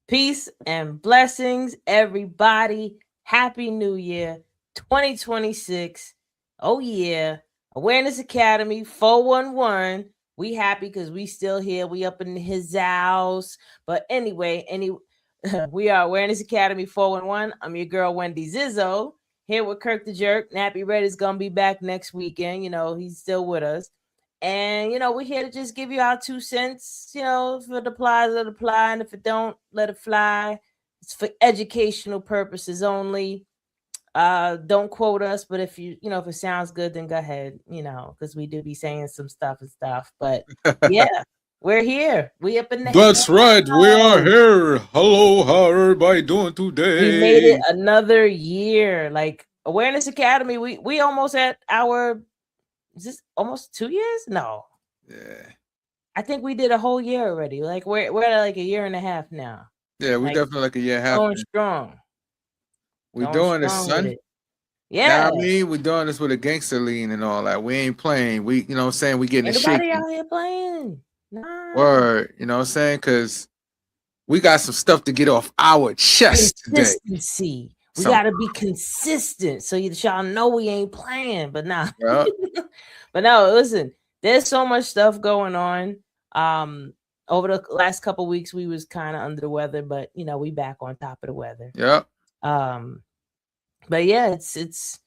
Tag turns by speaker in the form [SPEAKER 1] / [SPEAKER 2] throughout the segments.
[SPEAKER 1] Peace and blessings, everybody. Happy New Year 2026. Oh, yeah. Awareness Academy 411. We happy because we still here. We up in his house. But anyway, we are Awareness Academy 411. I'm your girl, Wendy Zizzo, here with Kirk the Jerk. Nappy Red is going to be back next weekend. He's still with us. And we're here to just give you our 2 cents. If it applies, let it apply, and if it don't, let it fly. It's for educational purposes only. Don't quote us, but if if it sounds good, then go ahead. Because we do be saying some stuff and stuff. But yeah, we're here. We up in the
[SPEAKER 2] That's right. We are
[SPEAKER 1] house.
[SPEAKER 2] here. Hello, how everybody doing
[SPEAKER 1] We made it
[SPEAKER 2] today?
[SPEAKER 1] another year. Like Awareness Academy, we almost at our. Is this almost 2 years? No.
[SPEAKER 2] Yeah,
[SPEAKER 1] I think we did a whole year already. Like we're at like a year and a half now.
[SPEAKER 2] yeah. We
[SPEAKER 1] Like
[SPEAKER 2] definitely like a year half.
[SPEAKER 1] going strong.
[SPEAKER 2] We
[SPEAKER 1] Going
[SPEAKER 2] doing this,
[SPEAKER 1] strong with
[SPEAKER 2] son.
[SPEAKER 1] it.
[SPEAKER 2] Now
[SPEAKER 1] Yeah.
[SPEAKER 2] I mean, we doing this with a gangster lean and all that. We ain't playing. We, what I'm saying, we getting it
[SPEAKER 1] Anybody
[SPEAKER 2] shaky.
[SPEAKER 1] out here playing? Nah.
[SPEAKER 2] Word, what I'm saying, because we got some stuff to get off our chest today.
[SPEAKER 1] Consistency. We
[SPEAKER 2] Some,
[SPEAKER 1] gotta be consistent so y'all know we ain't playing. But nah.
[SPEAKER 2] yeah,
[SPEAKER 1] But no, listen, there's so much stuff going on. Over the last couple weeks we was kind of under the weather, but we back on top of the weather.
[SPEAKER 2] yeah.
[SPEAKER 1] Um but yeah, it's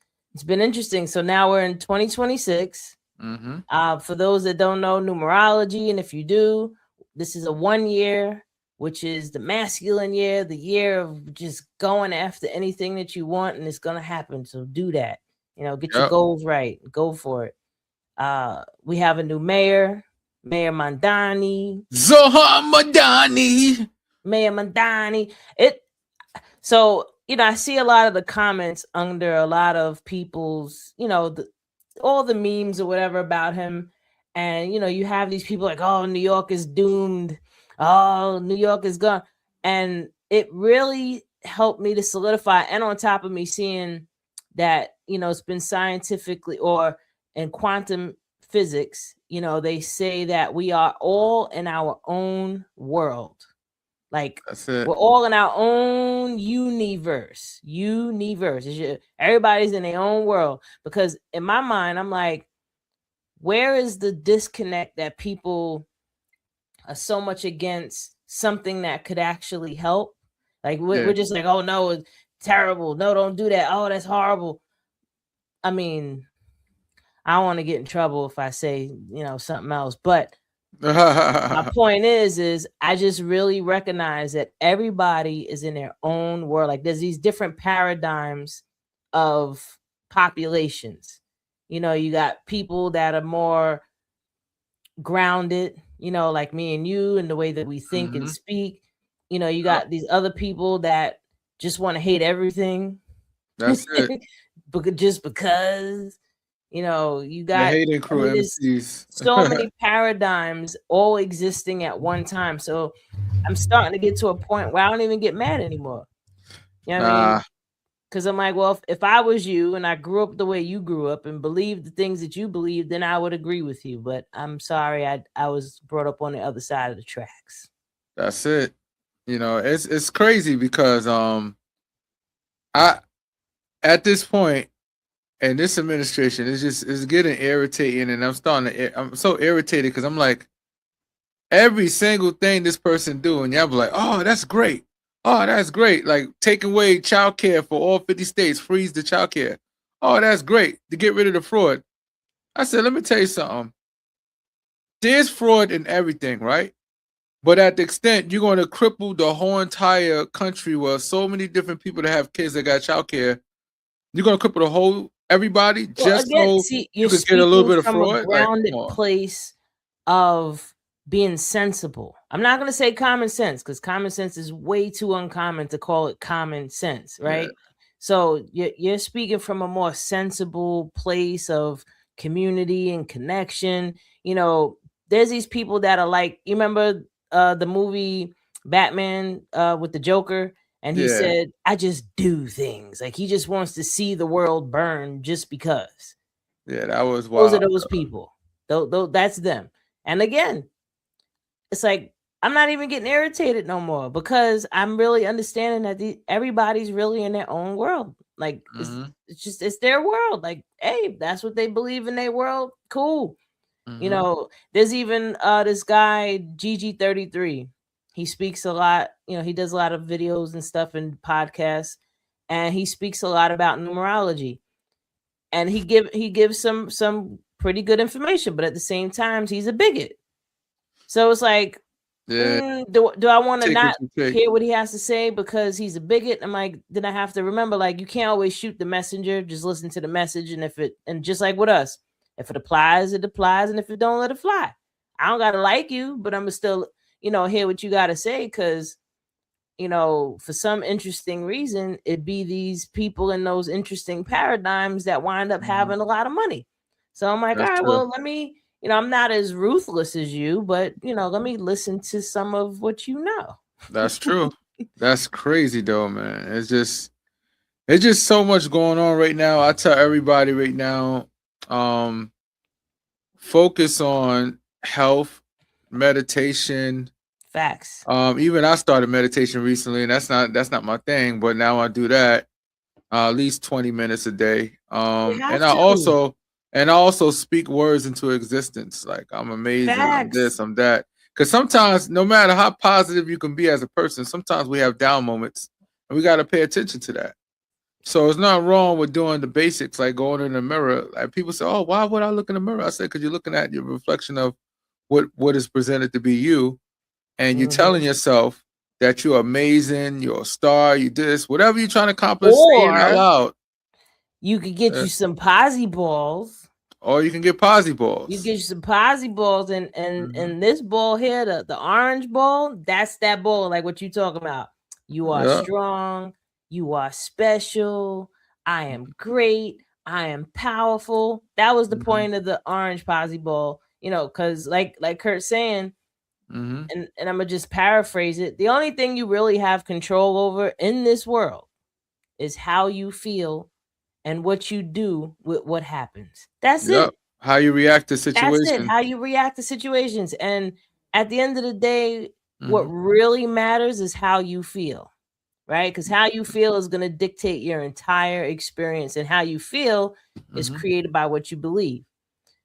[SPEAKER 1] been interesting. So now we're in 2026.
[SPEAKER 2] Mm-hmm.
[SPEAKER 1] For those that don't know numerology, and if you do, this is a 1 year, which is the masculine year, the year of just going after anything that you want, and it's gonna happen. So do that. Get your
[SPEAKER 2] Yep.
[SPEAKER 1] goals right. Go for it. We have a new mayor, Mayor Mandani.
[SPEAKER 2] Zohar Madani.
[SPEAKER 1] Mayor Mandani. So I see a lot of the comments under a lot of people's, all the memes or whatever about him. And you have these people like, oh, New York is doomed. Oh, New York is gone. And it really helped me to solidify. And on top of me seeing that, it's been scientifically or in quantum physics, they say that we are all in our own world. Like
[SPEAKER 2] That's it.
[SPEAKER 1] we're all in our own universe. Everybody's in their own world. Because in my mind, I'm like, where is the disconnect that people are so much against something that could actually help? Like we're just like, oh no, it's terrible. No, don't do that. Oh, that's horrible. I mean, I don't want to get in trouble if I say, something else, but my point is I just really recognize that everybody is in their own world. Like there's these different paradigms of populations. You got people that are more grounded, like me and you, and the way that we think and
[SPEAKER 2] Mm-hmm.
[SPEAKER 1] speak. You
[SPEAKER 2] Yep.
[SPEAKER 1] got these other people that just want to hate everything.
[SPEAKER 2] That's it.
[SPEAKER 1] Just because you
[SPEAKER 2] The
[SPEAKER 1] got,
[SPEAKER 2] hating
[SPEAKER 1] I
[SPEAKER 2] crew
[SPEAKER 1] mean, there's
[SPEAKER 2] MCs.
[SPEAKER 1] so many paradigms all existing at one time. So I'm starting to get to a point where I don't even get mad anymore. You know what I mean?
[SPEAKER 2] Nah,
[SPEAKER 1] Because I'm like, well, if I was you and I grew up the way you grew up and believed the things that you believe, then I would agree with you. But I'm sorry, I was brought up on the other side of the tracks.
[SPEAKER 2] that's it. It's crazy because I at this point and this administration is getting irritating, and I'm so irritated because I'm like, every single thing this person do, and y'all be like, oh, that's great. Oh, that's great. Like taking away child care for all 50 states, freeze the child care. Oh, that's great to get rid of the fraud. I said, let me tell you something. There's fraud in everything, right? But at the extent you're going to cripple the whole entire country where so many different people that have kids that got child care, you're going to cripple the whole everybody
[SPEAKER 1] Well,
[SPEAKER 2] just
[SPEAKER 1] again,
[SPEAKER 2] so
[SPEAKER 1] see,
[SPEAKER 2] you
[SPEAKER 1] you're
[SPEAKER 2] could get a little
[SPEAKER 1] speaking
[SPEAKER 2] bit of
[SPEAKER 1] from a
[SPEAKER 2] fraud. Like,
[SPEAKER 1] grounded
[SPEAKER 2] come on.
[SPEAKER 1] place of being sensible. I'm not going to say common sense because common sense is way too uncommon to call it common sense, right?
[SPEAKER 2] Yeah.
[SPEAKER 1] So you're speaking from a more sensible place of community and connection. There's these people that are like, you remember the movie Batman with the Joker? And he
[SPEAKER 2] Yeah.
[SPEAKER 1] said, I just do things. Like he just wants to see the world burn just because.
[SPEAKER 2] Yeah, that was
[SPEAKER 1] Those are
[SPEAKER 2] wild.
[SPEAKER 1] those people. Though that's them. And again, it's like I'm not even getting irritated no more because I'm really understanding that everybody's really in their own world. Like it's their world. Like, hey, that's what they believe in their world. Cool. You know, there's even this guy GG33. He speaks a lot. You know, he does a lot of videos and stuff and podcasts, and he speaks a lot about numerology. And he gives some pretty good information, but at the same time, he's a bigot. So it's like, do I want to not hear what he has to say because he's a bigot? I'm like, then I have to remember, like, you can't always shoot the messenger. Just listen to the message, and just like with us, if it applies, it applies, and if it don't, let it fly. I don't gotta like you, but I'm still, hear what you gotta say because, for some interesting reason, it be these people in those interesting paradigms that wind up having a lot of money. So I'm like, all right, well, let me. I'm not as ruthless as you, but let me listen to some of what you know.
[SPEAKER 2] That's true. That's crazy though, man. It's just so much going on right now. I tell everybody right now, focus on health, meditation.
[SPEAKER 1] Facts.
[SPEAKER 2] Even I started meditation recently, and that's not my thing, but now I do that at least 20 minutes a day. And I also speak words into existence. Like, I'm amazing, I'm this, I'm that. Because sometimes, no matter how positive you can be as a person, sometimes we have down moments, and we got to pay attention to that. So it's not wrong with doing the basics, like going in the mirror. Like, people say, "Oh, why would I look in the mirror?" I said, "Because you're looking at your reflection of what is presented to be you, and you're telling yourself that you're amazing, you're a star, you this, whatever you're trying to accomplish, say it out loud."
[SPEAKER 1] You could get you some posy balls.
[SPEAKER 2] Or you can get posy balls.
[SPEAKER 1] You get you some posy balls, and this ball here, the orange ball, that's that ball, like what you talking about. You are strong, you are special, I am great, I am powerful. That was the point of the orange posy ball, because like Kurt's saying, and I'm gonna just paraphrase it. The only thing you really have control over in this world is how you feel and what you do with what happens. That's it.
[SPEAKER 2] How you react to situations.
[SPEAKER 1] That's it. How you react to situations. And at the end of the day, what really matters is how you feel, right? Because how you feel is going to dictate your entire experience, and how you feel is created by what you believe.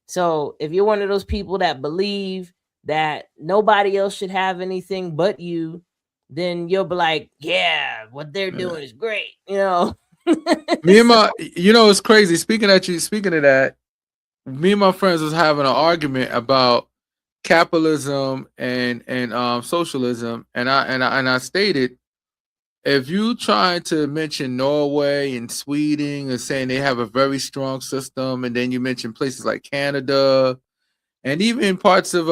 [SPEAKER 1] So if you're one of those people that believe that nobody else should have anything but you, then you'll be like, yeah, what they're doing is great,
[SPEAKER 2] Me and my, it's crazy. Speaking of that, me and my friends was having an argument about capitalism and socialism, and I stated, if you trying to mention Norway and Sweden and saying they have a very strong system, and then you mention places like Canada and even parts of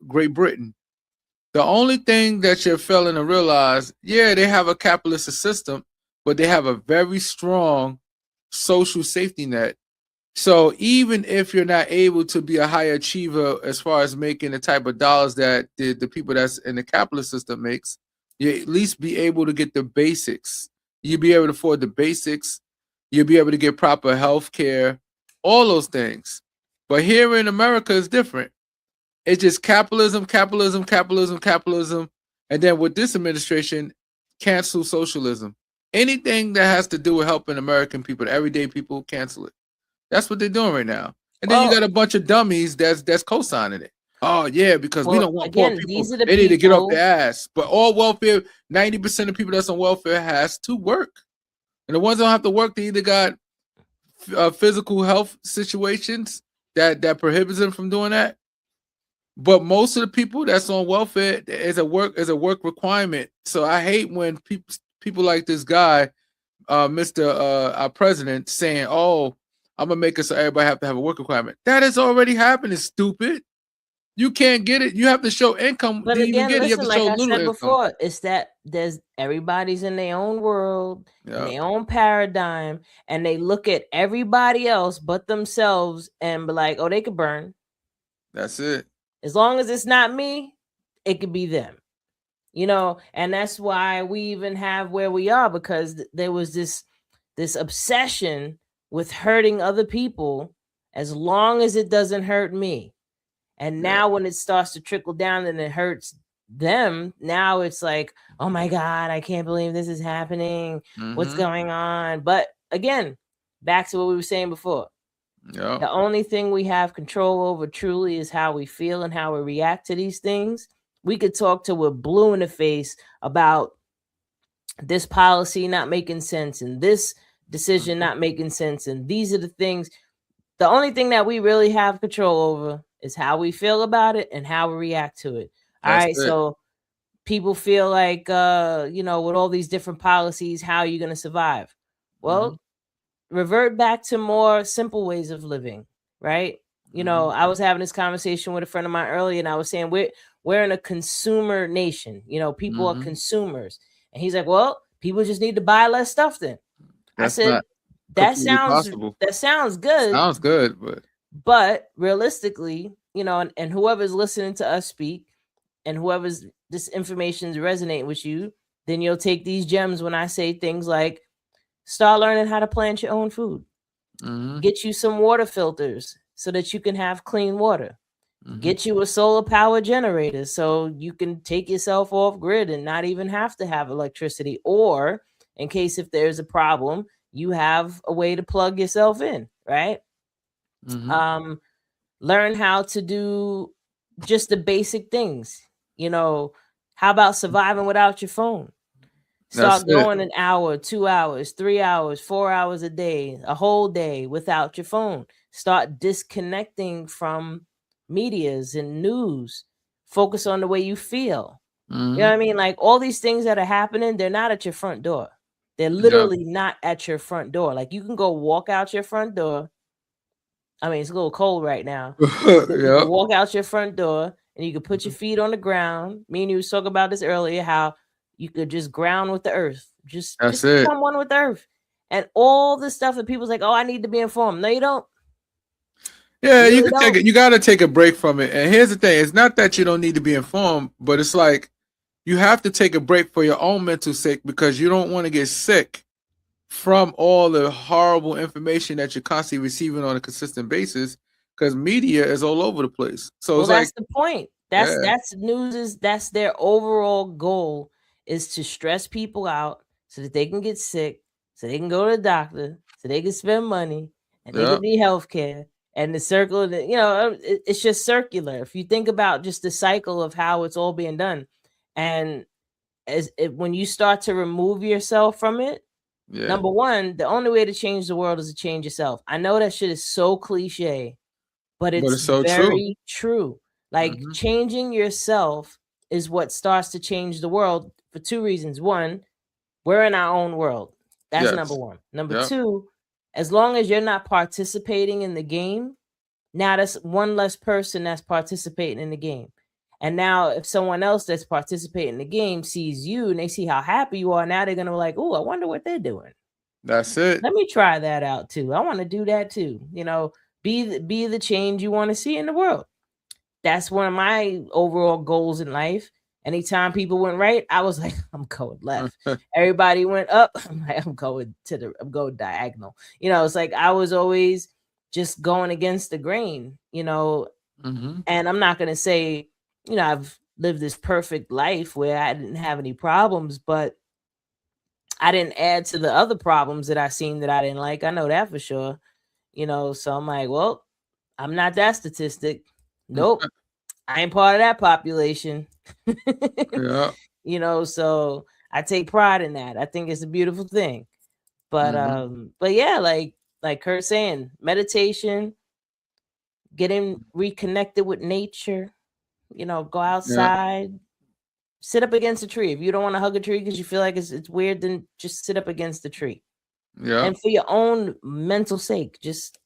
[SPEAKER 2] Great Britain, the only thing that you're failing to realize, they have a capitalist system, but they have a very strong social safety net. So even if you're not able to be a high achiever as far as making the type of dollars that the people that's in the capitalist system makes, you at least be able to get the basics. You'll be able to afford the basics. You'll be able to get proper health care, all those things. But here in America, it's different. It's just capitalism, capitalism, capitalism, capitalism. And then with this administration, cancel socialism. Anything that has to do with helping American people, the everyday people, cancel it. That's what they're doing right now. And then you got a bunch of dummies that's co-signing it. Oh, yeah, because we don't want poor people. They need to get off their ass. But all welfare, 90% of people that's on welfare has to work. And the ones that don't have to work, they either got physical health situations that prohibits them from doing that. But most of the people that's on welfare is a work requirement. So I hate when people like this guy, Mr. Our president, saying, "Oh, I'm gonna make it so everybody have to have a work requirement." That is already happening, stupid. You can't get it. You have to show income.
[SPEAKER 1] But again, listen, like I said before, it's that everybody's in their own world, in their own paradigm, and they look at everybody else but themselves and be like, "Oh, they could burn."
[SPEAKER 2] That's it.
[SPEAKER 1] As long as it's not me, it could be them. And that's why we even have where we are, because there was this obsession with hurting other people as long as it doesn't hurt me. And now when it starts to trickle down and it hurts them, now it's like, oh my God, I can't believe this is happening. What's
[SPEAKER 2] Mm-hmm.
[SPEAKER 1] going on? But again, back to what we were saying before.
[SPEAKER 2] Yep.
[SPEAKER 1] The only thing we have control over truly is how we feel and how we react to these things. We could talk till we're blue in the face about this policy not making sense and this decision not making sense. And these are the things. The only thing that we really have control over is how we feel about it and how we react to it. All
[SPEAKER 2] That's
[SPEAKER 1] right.
[SPEAKER 2] it.
[SPEAKER 1] So people feel like, with all these different policies, how are you going to survive? Well, revert back to more simple ways of living, right? I was having this conversation with a friend of mine earlier, and I was saying we're in a consumer nation. People are consumers, and he's like, "Well, people just need to buy less stuff." Then I
[SPEAKER 2] That's
[SPEAKER 1] said,
[SPEAKER 2] not
[SPEAKER 1] "That
[SPEAKER 2] completely
[SPEAKER 1] sounds
[SPEAKER 2] possible.
[SPEAKER 1] good,
[SPEAKER 2] Sounds good,
[SPEAKER 1] but realistically, and whoever's listening to us speak, and whoever's this information is resonating with you, then you'll take these gems when I say things like." Start learning how to plant your own food. Get you some water filters so that you can have clean water. Get you a solar power generator so you can take yourself off grid and not even have to have electricity. Or in case if there's a problem, you have a way to plug yourself in, right? Learn how to do just the basic things. How about surviving without your phone?
[SPEAKER 2] That's
[SPEAKER 1] Start
[SPEAKER 2] it.
[SPEAKER 1] going an hour, 2 hours, 3 hours, 4 hours a day, a whole day without your phone. Start disconnecting from medias and news. Focus on the way you feel. You know what I mean? Like all these things that are happening, they're not at your front door. They're literally not at your front door. Like you can go walk out your front door. I mean, it's a little cold right now. You can walk out your front door and you can put your feet on the ground. Me and you was talking about this earlier, how you could just ground with the earth. Just
[SPEAKER 2] That's it.
[SPEAKER 1] become one with the earth. And all the stuff that people's like, oh, I need to be informed. No, you don't.
[SPEAKER 2] Yeah, you can take it. You got to take a break from it. And here's the thing: it's not that you don't need to be informed, but it's like you have to take a break for your own mental sake because you don't want to get sick from all the horrible information that you're constantly receiving on a consistent basis. Because media is all over the place. So it's
[SPEAKER 1] that's
[SPEAKER 2] like
[SPEAKER 1] the point. That's news. That's their overall goal, is to stress people out so that they can get sick, so they can go to the doctor, so they can spend money, and they can need health care. And the circle, it's just circular. If you think about just the cycle of how it's all being done, and when you start to remove yourself from it, number one, the only way to change the world is to change yourself. I know that shit is so cliche, but it's
[SPEAKER 2] so
[SPEAKER 1] very true. Like changing yourself is what starts to change the world for two reasons. One, we're in our own world. That's number one. Number two, as long as you're not participating in the game, now that's one less person that's participating in the game. And now if someone else that's participating in the game sees you and they see how happy you are, now they're going to be like, oh, I wonder what they're doing.
[SPEAKER 2] That's it.
[SPEAKER 1] Let me try that out too. I want to do that too. Be the change you want to see in the world. That's one of my overall goals in life. Anytime people went right, I was like, I'm going left. Everybody went up. I'm like, I'm going diagonal. It's like I was always just going against the grain, and I'm not going to say, I've lived this perfect life where I didn't have any problems, but I didn't add to the other problems that I seen that I didn't like. I know that for sure. So I'm like, well, I'm not that statistic. Nope. I ain't part of that population. So I take pride in that. I think it's a beautiful thing. But yeah, like Kurt saying, meditation, getting reconnected with nature, go outside, sit up against a tree. If you don't want to hug a tree because you feel like it's weird, then just sit up against the tree. And for your own mental sake, just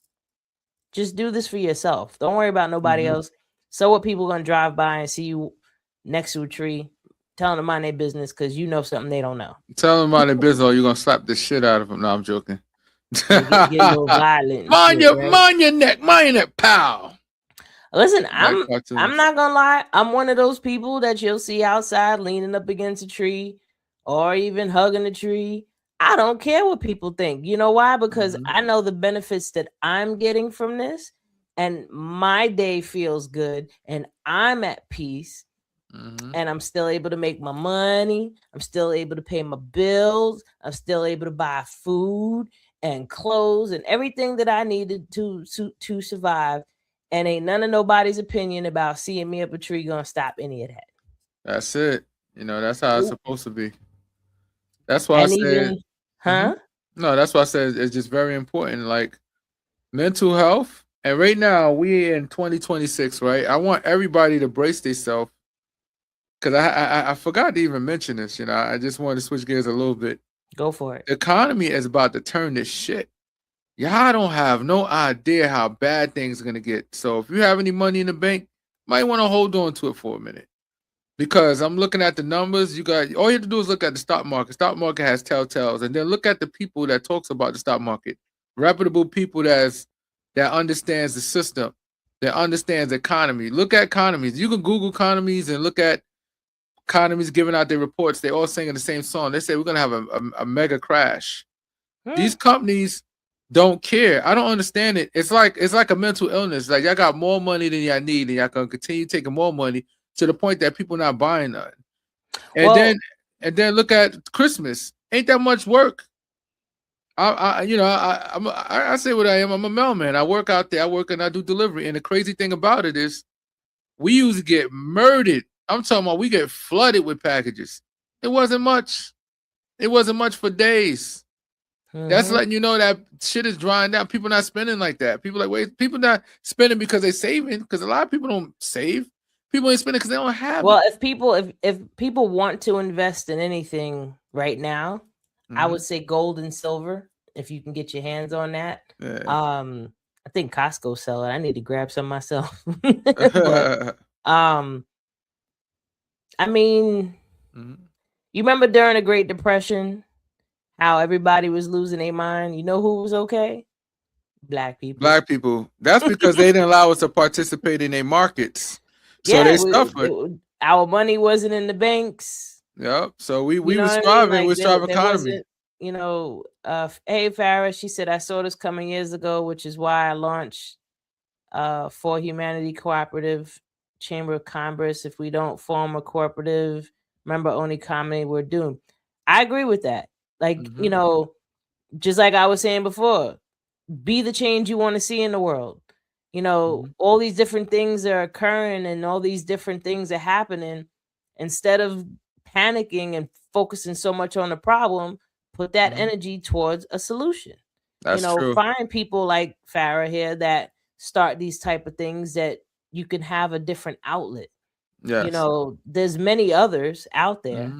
[SPEAKER 1] do this for yourself. Don't worry about nobody else. So what people gonna drive by and see you next to a tree, telling them mind their business because you know something they don't know.
[SPEAKER 2] Tell them mind their business, or you're gonna slap the shit out of them. No, I'm joking.
[SPEAKER 1] Get a little violent.
[SPEAKER 2] Mind your neck, pal.
[SPEAKER 1] Listen, I'm not gonna lie. I'm one of those people that you'll see outside leaning up against a tree or even hugging a tree. I don't care what people think. You know why? Because I know the benefits that I'm getting from this, and my day feels good, and I'm at peace. and I'm still able to make my money. I'm still able to pay my bills. I'm still able to buy food and clothes and everything that I needed to survive. And ain't none of nobody's opinion about seeing me up a tree gonna stop any of that.
[SPEAKER 2] That's it. You know, that's how it's supposed to be. That's why I
[SPEAKER 1] And
[SPEAKER 2] said,
[SPEAKER 1] even, huh?
[SPEAKER 2] no, that's why I said it's just very important. Like mental health. And right now we in 2026, right? I want everybody to brace themselves because I forgot to even mention this. You know, I just wanted to switch gears a little bit.
[SPEAKER 1] Go for it.
[SPEAKER 2] The economy is about to turn this shit. Y'all don't have no idea how bad things are gonna get. So if you have any money in the bank, might want to hold on to it for a minute. Because I'm looking at the numbers, you got all you have to do is look at the stock market. Stock market has telltales, and then look at the people that talks about the stock market. Reputable people that understands the system, that understands the economy. Look at economies. You can Google economies and look at economies giving out their reports. They all singing the same song. They say we're gonna have a mega crash. These companies don't care. I don't understand it. It's like a mental illness. Like y'all got more money than y'all need, and y'all gonna continue taking more money to the point that people not buying nothing. And then look at Christmas. Ain't that much work. I say what I am. I'm a mailman. I work out there. I work and I do delivery. And the crazy thing about it is, we used to get murdered. I'm talking about we get flooded with packages. It wasn't much. It wasn't much for days. That's letting you know that shit is drying down. People not spending like that. People people not spending because they saving. Because a lot of people don't save. People ain't spending because they don't have it.
[SPEAKER 1] If people want to invest in anything right now, I would say gold and silver. If you can get your hands on that. I think Costco sell it. I need to grab some myself. But, I mean, you remember during the Great Depression, how everybody was losing their mind? You know who was okay? Black people.
[SPEAKER 2] Black people. That's because they didn't allow us to participate in their markets. So they suffered.
[SPEAKER 1] Our money wasn't in the banks.
[SPEAKER 2] Yep. So we were starving. We were starving economy.
[SPEAKER 1] You know, hey Farah, she said I saw this coming years ago, which is why I launched For Humanity Cooperative Chamber of Commerce. If we don't form a cooperative, remember only comedy we're doomed. I agree with that. Like, you know, just like I was saying before, be the change you want to see in the world. You know, all these different things are occurring and all these different things are happening. Instead of panicking and focusing so much on the problem, put that energy towards a solution.
[SPEAKER 2] That's true.
[SPEAKER 1] Find people like Farah here that start these type of things that you can have a different outlet.
[SPEAKER 2] Yes.
[SPEAKER 1] You know, there's many others out there.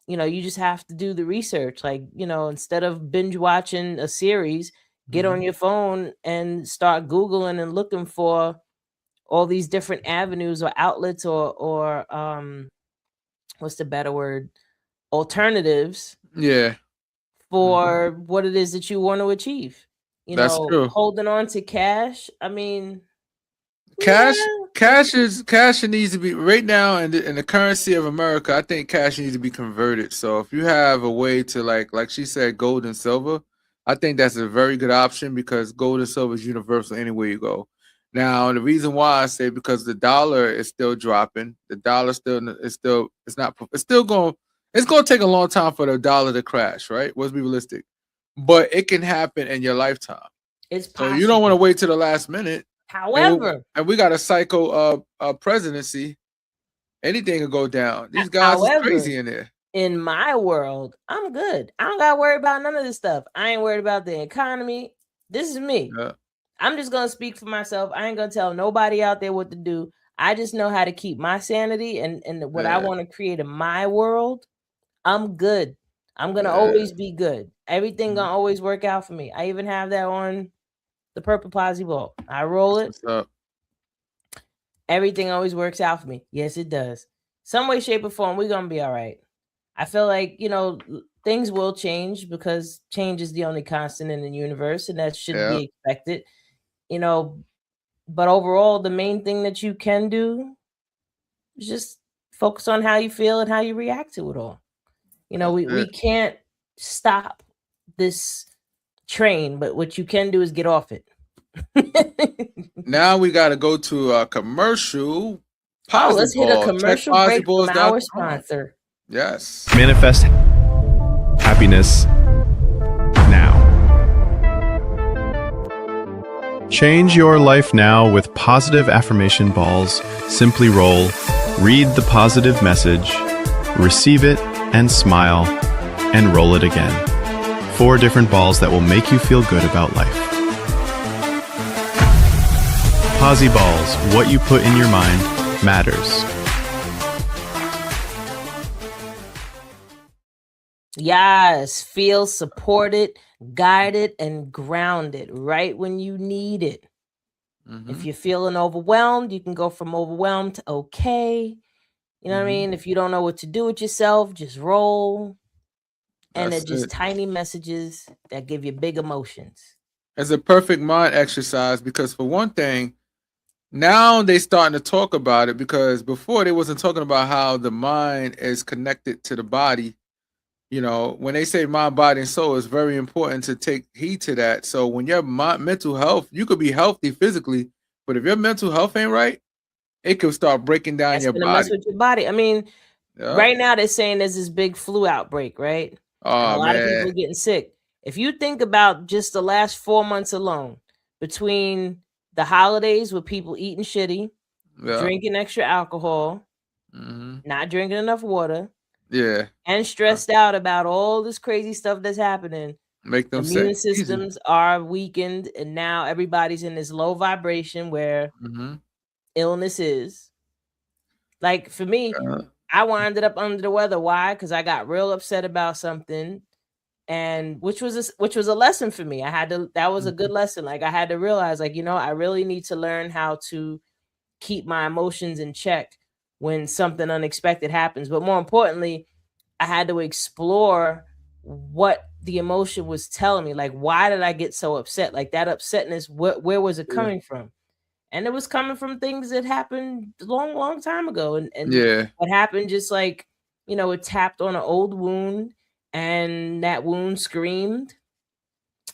[SPEAKER 1] You know, you just have to do the research. Like, you know, instead of binge watching a series, get on your phone and start Googling and looking for all these different avenues or outlets or what's the better word? Alternatives.
[SPEAKER 2] Yeah.
[SPEAKER 1] For what it is that you want to achieve. You
[SPEAKER 2] That's
[SPEAKER 1] know,
[SPEAKER 2] true.
[SPEAKER 1] holding on to cash. I mean,
[SPEAKER 2] cash needs to be right now in the currency of America. I think cash needs to be converted. So if you have a way to like she said, gold and silver, I think that's a very good option because gold and silver is universal anywhere you go. Now the reason why I say because the dollar is still dropping, the dollar it's going to take a long time for the dollar to crash, right? Let's be realistic, but it can happen in your lifetime.
[SPEAKER 1] It's possible.
[SPEAKER 2] So you don't want to wait to the last minute.
[SPEAKER 1] However,
[SPEAKER 2] and we got a psycho presidency. Anything can go down. These guys are crazy in there.
[SPEAKER 1] In my world, I'm good. I don't got to worry about none of this stuff. I ain't worried about the economy. This is me.
[SPEAKER 2] Yeah.
[SPEAKER 1] I'm just going to speak for myself. I ain't going to tell nobody out there what to do. I just know how to keep my sanity and what I want to create in my world. I'm good. I'm going to always be good. Everything going to always work out for me. I even have that on the Purple Posse Ball. I roll it.
[SPEAKER 2] What's up?
[SPEAKER 1] Everything always works out for me. Yes, it does. Some way, shape, or form, we're going to be all right. I feel like, you know, things will change because change is the only constant in the universe, and that should be expected. You know, but overall, the main thing that you can do is just focus on how you feel and how you react to it all. You know, we can't stop this train, but what you can do is get off it.
[SPEAKER 2] Now we got to go to a commercial.
[SPEAKER 1] Oh,
[SPEAKER 2] Posy
[SPEAKER 1] let's hit a
[SPEAKER 2] Ball. Check
[SPEAKER 1] commercial break from our
[SPEAKER 2] posyballs.com.
[SPEAKER 1] sponsor.
[SPEAKER 2] Yes.
[SPEAKER 3] Manifest happiness now. Change your life now with positive affirmation balls. Simply roll, read the positive message, receive it, and smile, and roll it again. 4 different balls that will make you feel good about life. Posy Balls, what you put in your mind matters.
[SPEAKER 1] Yes, feel supported, guided, and grounded right when you need it. If you're feeling overwhelmed, you can go from overwhelmed to okay. You know what I mean? If you don't know what to do with yourself, just roll. And they're
[SPEAKER 2] That's
[SPEAKER 1] just
[SPEAKER 2] it.
[SPEAKER 1] tiny messages that give you big emotions.
[SPEAKER 2] It's a perfect mind exercise because, for one thing, now they starting to talk about it, because before they wasn't talking about how the mind is connected to the body. You know, when they say mind, body, and soul, it's very important to take heed to that. So when your mental health, you could be healthy physically, but if your mental health ain't right, it could start breaking down
[SPEAKER 1] That's
[SPEAKER 2] your
[SPEAKER 1] gonna mess
[SPEAKER 2] body.
[SPEAKER 1] with your body. I mean,
[SPEAKER 2] Yeah.
[SPEAKER 1] right now they're saying there's this big flu outbreak, right? And a
[SPEAKER 2] Oh
[SPEAKER 1] lot of people
[SPEAKER 2] man.
[SPEAKER 1] are getting sick. If you think about just the last 4 months alone, between the holidays with people eating shitty,
[SPEAKER 2] Yeah.
[SPEAKER 1] drinking extra alcohol, not drinking enough water,
[SPEAKER 2] Yeah.
[SPEAKER 1] and stressed out about all this crazy stuff that's happening,
[SPEAKER 2] Make them sick.
[SPEAKER 1] immune
[SPEAKER 2] Easy.
[SPEAKER 1] systems are weakened, and now everybody's in this low vibration where illness is. Like for me, I wound up under the weather. Why? Because I got real upset about something, and which was a lesson for me. I had to. That was a good lesson. Like I had to realize, like, you know, I really need to learn how to keep my emotions in check when something unexpected happens. But more importantly, I had to explore what the emotion was telling me. Like, why did I get so upset? Like that upsetness, where was it coming from? And it was coming from things that happened long time ago. And what happened, just like, you know, it tapped on an old wound, and that wound screamed.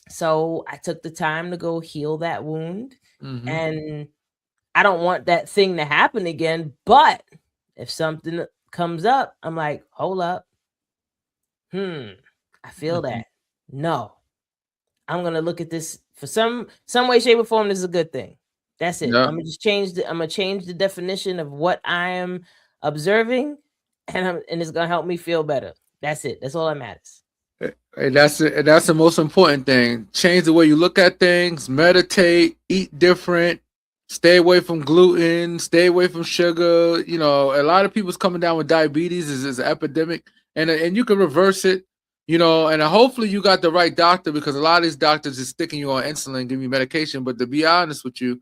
[SPEAKER 1] So I took the time to go heal that wound. And I don't want that thing to happen again. But if something comes up, I'm like, hold up. I feel that. No, I'm gonna look at this for some way, shape, or form. This is a good thing. That's it.
[SPEAKER 2] Yeah.
[SPEAKER 1] I'm gonna change the definition of what I am observing, and it's gonna help me feel better. That's it. That's all that matters.
[SPEAKER 2] And that's the most important thing. Change the way you look at things, meditate, eat different, stay away from gluten, stay away from sugar. You know, a lot of people's coming down with diabetes is an epidemic, and you can reverse it, you know, and hopefully you got the right doctor, because a lot of these doctors is sticking you on insulin, giving you medication. But to be honest with you,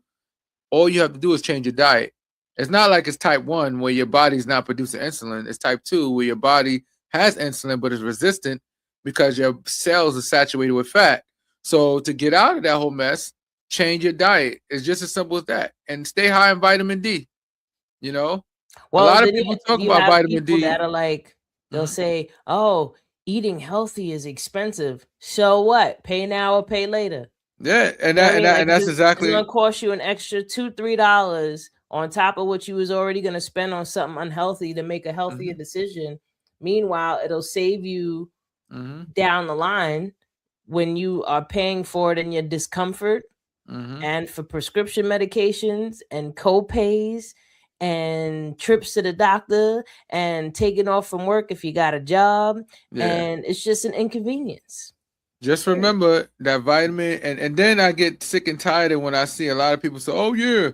[SPEAKER 2] all you have to do is change your diet. It's not like it's type 1 where your body's not producing insulin. It's type 2 where your body has insulin but is resistant because your cells are saturated with fat. So to get out of that whole mess, change your diet. It's just as simple as that. And stay high in vitamin D. You know,
[SPEAKER 1] well,
[SPEAKER 2] a lot of people talk about vitamin D
[SPEAKER 1] that are like, they'll say, "Oh, eating healthy is expensive." So what? Pay now or pay later.
[SPEAKER 2] Yeah, and
[SPEAKER 1] You know what I mean? Like,
[SPEAKER 2] that's
[SPEAKER 1] it's
[SPEAKER 2] exactly
[SPEAKER 1] gonna cost you an extra $2-3 on top of what you was already gonna spend on something unhealthy to make a healthier decision. Meanwhile, it'll save you down the line when you are paying for it in your discomfort, and for prescription medications and co-pays and trips to the doctor and taking off from work if you got a job. And it's just an inconvenience.
[SPEAKER 2] Just remember that vitamin, and then I get sick and tired of when I see a lot of people say, "Oh yeah,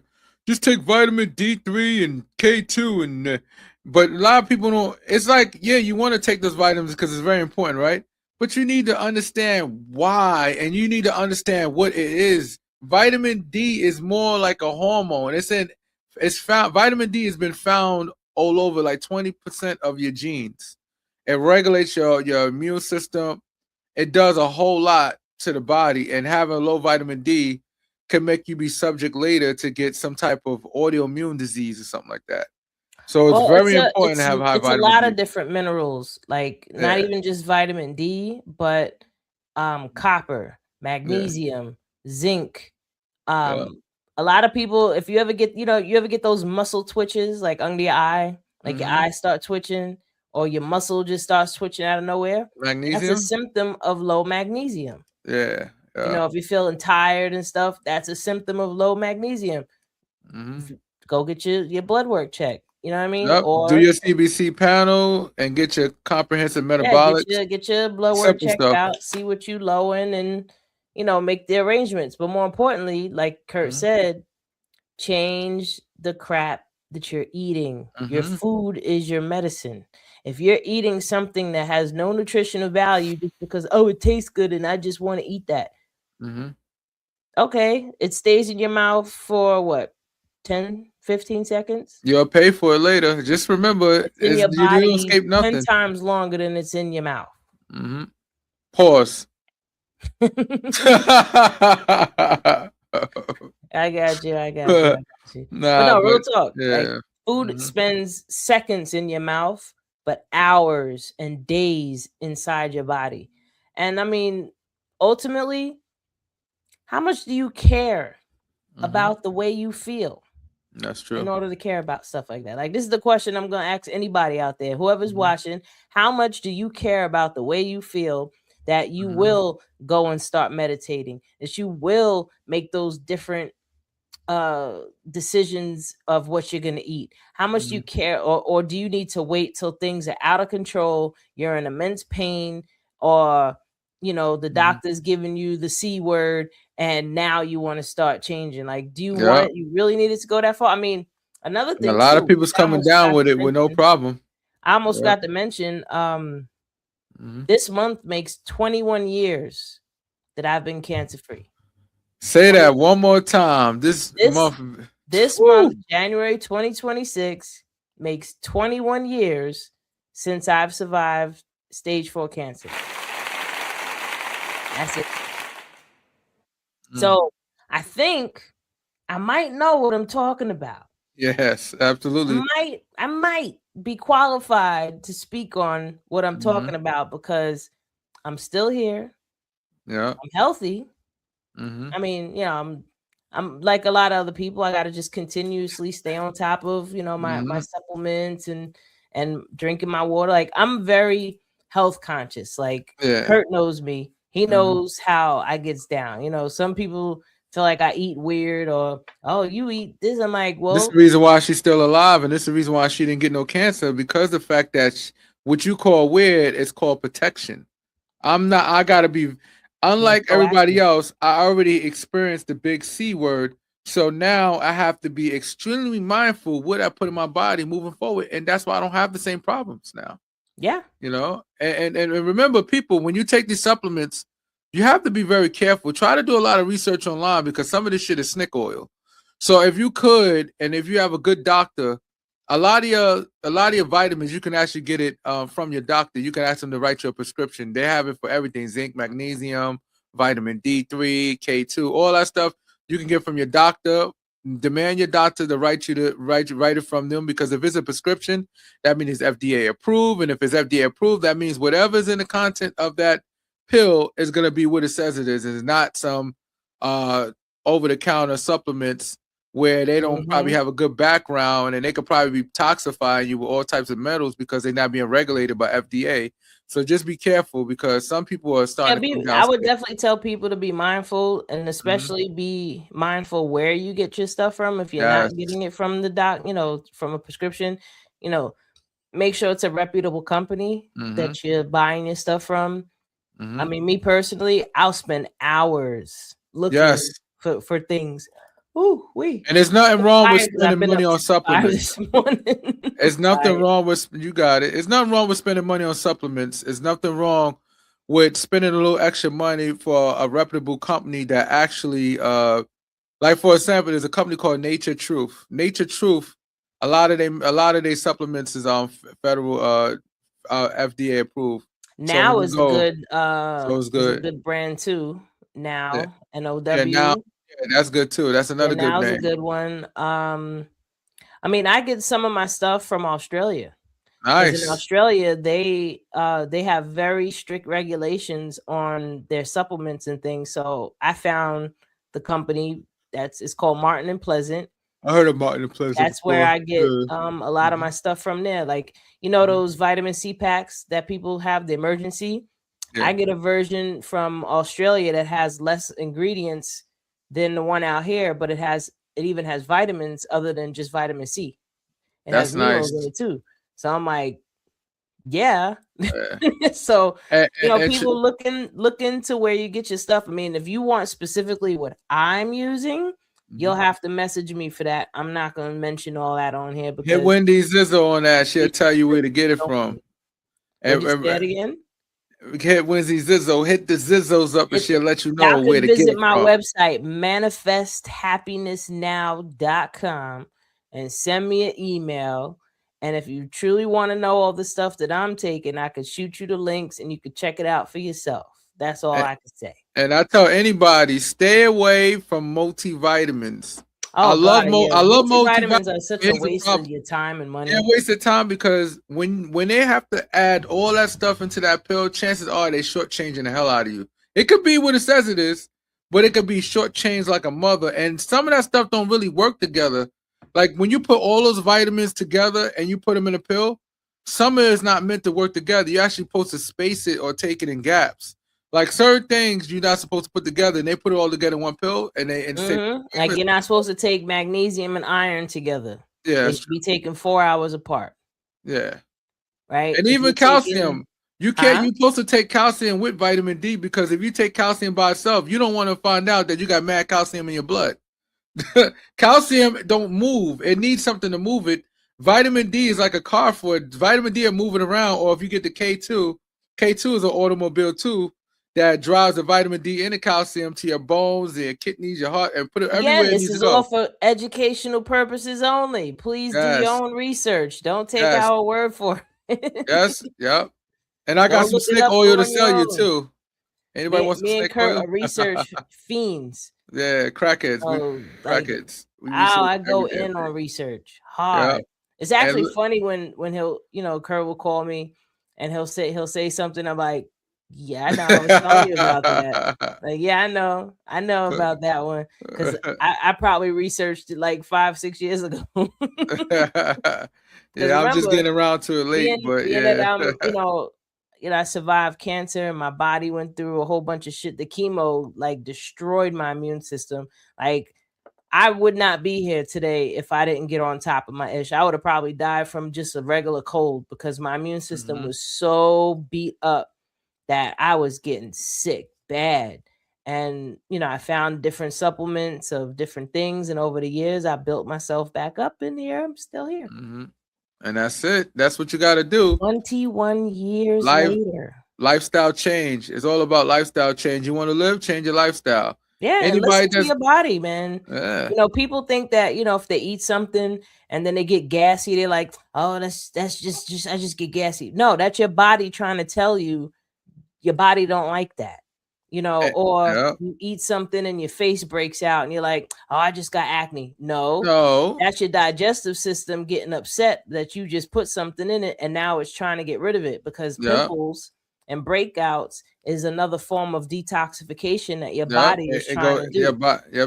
[SPEAKER 2] just take vitamin D3 and K2," and but a lot of people don't. It's like, yeah, you want to take those vitamins because it's very important, right? But you need to understand why, and you need to understand what it is. Vitamin D is more like a hormone. It's found. Vitamin D has been found all over, like 20% of your genes. It regulates your immune system. It does a whole lot to the body, and having low vitamin D can make you be subject later to get some type of autoimmune disease or something like that. So it's very important to have high
[SPEAKER 1] it's a
[SPEAKER 2] vitamin
[SPEAKER 1] lot
[SPEAKER 2] D.
[SPEAKER 1] of different minerals, like not even just vitamin D, but copper, magnesium, zinc, a lot of people, if you ever get, you ever get those muscle twitches like under your eye, like your
[SPEAKER 2] Mhm.
[SPEAKER 1] eyes start twitching or your muscle just starts twitching out of nowhere. That's a
[SPEAKER 2] Magnesium?
[SPEAKER 1] symptom of low magnesium.
[SPEAKER 2] Yeah. Yeah.
[SPEAKER 1] If you're feeling tired and stuff, that's a symptom of low magnesium.
[SPEAKER 2] Mhm.
[SPEAKER 1] Go get your blood work checked. You know what I mean?
[SPEAKER 2] Yep. Do
[SPEAKER 1] Or
[SPEAKER 2] your CBC panel and get your comprehensive
[SPEAKER 1] yeah,
[SPEAKER 2] metabolics.
[SPEAKER 1] get your blood work
[SPEAKER 2] Simple
[SPEAKER 1] checked
[SPEAKER 2] stuff.
[SPEAKER 1] out, see what you low in, and make the arrangements. But more importantly, like Kurt
[SPEAKER 2] Mhm.
[SPEAKER 1] said, change the crap that you're eating. Your
[SPEAKER 2] Mhm.
[SPEAKER 1] food is your medicine. If you're eating something that has no nutritional value just because it tastes good and I just want to eat that,
[SPEAKER 2] Mhm.
[SPEAKER 1] okay, it stays in your mouth for what, 10, 15 seconds?
[SPEAKER 2] You'll pay for it later. Just remember,
[SPEAKER 1] It's in your
[SPEAKER 2] you don't
[SPEAKER 1] body
[SPEAKER 2] escape
[SPEAKER 1] 10
[SPEAKER 2] nothing.
[SPEAKER 1] times longer than it's in your mouth.
[SPEAKER 2] Mhm. Pause.
[SPEAKER 1] I got you. But
[SPEAKER 2] Nah,
[SPEAKER 1] no, real
[SPEAKER 2] but
[SPEAKER 1] talk. Like
[SPEAKER 2] yeah.
[SPEAKER 1] food
[SPEAKER 2] Mhm.
[SPEAKER 1] spends seconds in your mouth, but hours and days inside your body. And I mean, ultimately, how much do you care
[SPEAKER 2] Mhm.
[SPEAKER 1] about the way you feel
[SPEAKER 2] That's
[SPEAKER 1] in
[SPEAKER 2] true.
[SPEAKER 1] order to care about stuff like that? Like, this is the question I'm going to ask anybody out there, whoever's
[SPEAKER 2] Mhm.
[SPEAKER 1] watching. How much do you care about the way you feel, that you
[SPEAKER 2] Mhm.
[SPEAKER 1] will go and start meditating, that you will make those different decisions of what you're going to eat? How much do you
[SPEAKER 2] Mhm.
[SPEAKER 1] care, or do you need to wait till things are out of control, you're in immense pain, or the
[SPEAKER 2] Mhm.
[SPEAKER 1] doctor's giving you the C word and now you want to start changing? Like, do you want
[SPEAKER 2] Yep.
[SPEAKER 1] it, you really need it to go that far? I mean, another
[SPEAKER 2] And a
[SPEAKER 1] thing
[SPEAKER 2] lot of
[SPEAKER 1] too,
[SPEAKER 2] people's coming down with it with no problem.
[SPEAKER 1] I almost
[SPEAKER 2] Yep.
[SPEAKER 1] got to mention
[SPEAKER 2] Mhm.
[SPEAKER 1] this month makes 21 years that I've been cancer free.
[SPEAKER 2] Say that one more time. This
[SPEAKER 1] This
[SPEAKER 2] month.
[SPEAKER 1] This
[SPEAKER 2] Woo.
[SPEAKER 1] month, January 2026, makes 21 years since I've survived stage 4 cancer. That's it.
[SPEAKER 2] Mm.
[SPEAKER 1] So I think I might know what I'm talking about.
[SPEAKER 2] Yes, absolutely.
[SPEAKER 1] I might be qualified to speak on what I'm
[SPEAKER 2] Mhm.
[SPEAKER 1] talking about because I'm still here.
[SPEAKER 2] Yeah.
[SPEAKER 1] I'm healthy.
[SPEAKER 2] Mhm.
[SPEAKER 1] I mean, I'm like a lot of other people. I got to just continuously stay on top of, my
[SPEAKER 2] Mhm.
[SPEAKER 1] supplements and drinking my water. Like, I'm very health conscious. Like,
[SPEAKER 2] Yeah.
[SPEAKER 1] Kurt knows me. He
[SPEAKER 2] Mhm.
[SPEAKER 1] knows how I gets down. Some people feel like I eat weird, or you eat this. I'm like,
[SPEAKER 2] This is
[SPEAKER 1] well,
[SPEAKER 2] the reason why she's still alive, and this is the reason why she didn't get no cancer, because the fact that what you call weird is called protection. I gotta be, unlike everybody
[SPEAKER 1] proactive.
[SPEAKER 2] else, I already experienced the big C word. So now I have to be extremely mindful what I put in my body moving forward. And that's why I don't have the same problems now.
[SPEAKER 1] Yeah.
[SPEAKER 2] And remember, people, when you take these supplements, you have to be very careful. Try to do a lot of research online, because some of this shit is snake oil. So if you could, and if you have a good doctor, a lot of your vitamins, you can actually get it from your doctor. You can ask them to write you a prescription. They have it for everything: zinc, magnesium, vitamin D3, K2, all that stuff you can get from your doctor. Demand your doctor to write it from them, because if it's a prescription, that means it's FDA approved. And if it's FDA approved, that means whatever's in the content of that pill is going to be what it says it is. It's not some over-the-counter supplements where they don't probably have a good background, and they could probably be toxifying you with all types of metals because they're not being regulated by FDA. So just be careful, because some people are starting to come down.
[SPEAKER 1] I would definitely tell people to be mindful, and especially be mindful where you get your stuff from. If you're not getting it from the doc, from a prescription, make sure it's a reputable company that you're buying your stuff from. I mean, me personally, I'll spend hours looking for things. Ooh,
[SPEAKER 2] and there's nothing wrong with spending money on supplements. It's nothing wrong with, you got it. It's nothing wrong with spending money on supplements. It's nothing wrong with spending a little extra money for a reputable company that actually, like for example, there's a company called Nature Truth. Nature Truth, a lot of their supplements is on federal FDA approved.
[SPEAKER 1] Now is a good
[SPEAKER 2] it's good.
[SPEAKER 1] a good brand too. Now, NOW.
[SPEAKER 2] Yeah, now, that's good too. That's another good
[SPEAKER 1] now's
[SPEAKER 2] name.
[SPEAKER 1] a good one. I mean, I get some of my stuff from Australia. Because in
[SPEAKER 2] Nice.
[SPEAKER 1] Australia, they have very strict regulations on their supplements and things. So I found the company it's called Martin and Pleasant.
[SPEAKER 2] I heard of Martin and Pleasant.
[SPEAKER 1] That's where
[SPEAKER 2] before.
[SPEAKER 1] I get
[SPEAKER 2] Yeah.
[SPEAKER 1] a lot of my stuff from there. Like, you know, those vitamin C packs that people have, the emergency.
[SPEAKER 2] Yeah.
[SPEAKER 1] I get a version from Australia that has less ingredients than the one out here, but it even has vitamins other than just vitamin C. It
[SPEAKER 2] That's
[SPEAKER 1] has minerals
[SPEAKER 2] nice.
[SPEAKER 1] in it too. So I'm like, yeah.
[SPEAKER 2] Yeah.
[SPEAKER 1] So
[SPEAKER 2] And-
[SPEAKER 1] you know,
[SPEAKER 2] and
[SPEAKER 1] people look into where you get your stuff. I mean, if you want specifically what I'm using, you'll have to message me for that. I'm not going to mention all that on here because
[SPEAKER 2] hit Wendy Zizzo on that. She'll tell you where to get it from.
[SPEAKER 1] Would you say that again?
[SPEAKER 2] Hit Wendy Zizzo. Hit the Zizzos up, and she'll let you know
[SPEAKER 1] Y'all
[SPEAKER 2] where
[SPEAKER 1] can
[SPEAKER 2] to get
[SPEAKER 1] visit
[SPEAKER 2] it
[SPEAKER 1] my
[SPEAKER 2] from.
[SPEAKER 1] website, manifesthappinessnow.com, and send me an email. And if you truly want to know all the stuff that I'm taking, I could shoot you the links and you could check it out for yourself. That's all I can say.
[SPEAKER 2] And I tell anybody, stay away from multivitamins.
[SPEAKER 1] Oh,
[SPEAKER 2] I love
[SPEAKER 1] multivitamins are such a
[SPEAKER 2] Here's the
[SPEAKER 1] waste
[SPEAKER 2] problem.
[SPEAKER 1] of your time and money.
[SPEAKER 2] Yeah, waste of time because when they have to add all that stuff into that pill, chances are they shortchanging the hell out of you. It could be what it says it is, but it could be shortchanged like a mother. And some of that stuff don't really work together. Like when you put all those vitamins together and you put them in a pill, some of it is not meant to work together. You're actually supposed to space it or take it in gaps. Like certain things you're not supposed to put together, and they put it all together in one pill, and
[SPEAKER 1] like you're not supposed to take magnesium and iron together.
[SPEAKER 2] Yeah,
[SPEAKER 1] they should be taken 4 hours apart.
[SPEAKER 2] Yeah,
[SPEAKER 1] right.
[SPEAKER 2] And even calcium, you can't. You're supposed to take calcium with vitamin D because if you take calcium by itself, you don't want to find out that you got mad calcium in your blood. Calcium don't move; it needs something to move it. Vitamin D is like a car for it. Vitamin D are moving around, or if you get the K2, K2 is an automobile too. That drives the vitamin D and the calcium to your bones, your kidneys, your heart, and put it everywhere.
[SPEAKER 1] Again, this is all for educational purposes only. Please do your own research. Don't take our word for it.
[SPEAKER 2] Yep. And I got some snake oil to sell you too. Anybody wants some snake oil?
[SPEAKER 1] Research fiends.
[SPEAKER 2] Yeah, crackheads. Crackheads.
[SPEAKER 1] I go in on research hard. Yep. It's actually funny when he'll, Kurt will call me and he'll say something. I'm like, yeah, I know. I was telling you about that. Like, yeah, I know about that one because I probably researched it like 5-6 years ago.
[SPEAKER 2] Yeah, I'm just getting around to it late, but
[SPEAKER 1] I survived cancer and my body went through a whole bunch of shit. The chemo like destroyed my immune system. Like I would not be here today if I didn't get on top of my ish. I would have probably died from just a regular cold because my immune system was so beat up that I was getting sick bad. And, I found different supplements of different things. And over the years, I built myself back up in here. I'm still here.
[SPEAKER 2] Mm-hmm. And that's it. That's what you got to do.
[SPEAKER 1] 21 years later.
[SPEAKER 2] Lifestyle change. It's all about lifestyle change. You want to live, change your lifestyle.
[SPEAKER 1] Yeah, and listen to your body, man. Yeah. People think that, if they eat something and then they get gassy, they're like, oh, that's just I just get gassy. No, that's your body trying to tell you your body don't like that, or you eat something and your face breaks out and you're like, oh, I just got acne. No, that's your digestive system getting upset that you just put something in it and now it's trying to get rid of it because pimples and breakouts is another form of detoxification that your body is trying to do.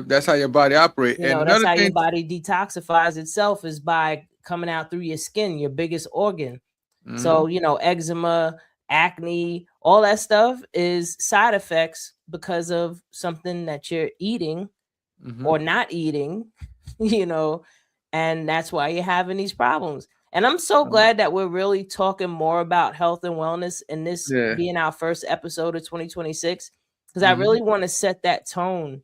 [SPEAKER 2] That's how your body operates.
[SPEAKER 1] And that's how your body detoxifies itself is by coming out through your skin, your biggest organ. Mm-hmm. So, eczema, acne, all that stuff is side effects because of something that you're eating or not eating, and that's why you're having these problems. And I'm so glad that we're really talking more about health and wellness in this being our first episode of 2026, because I really want to set that tone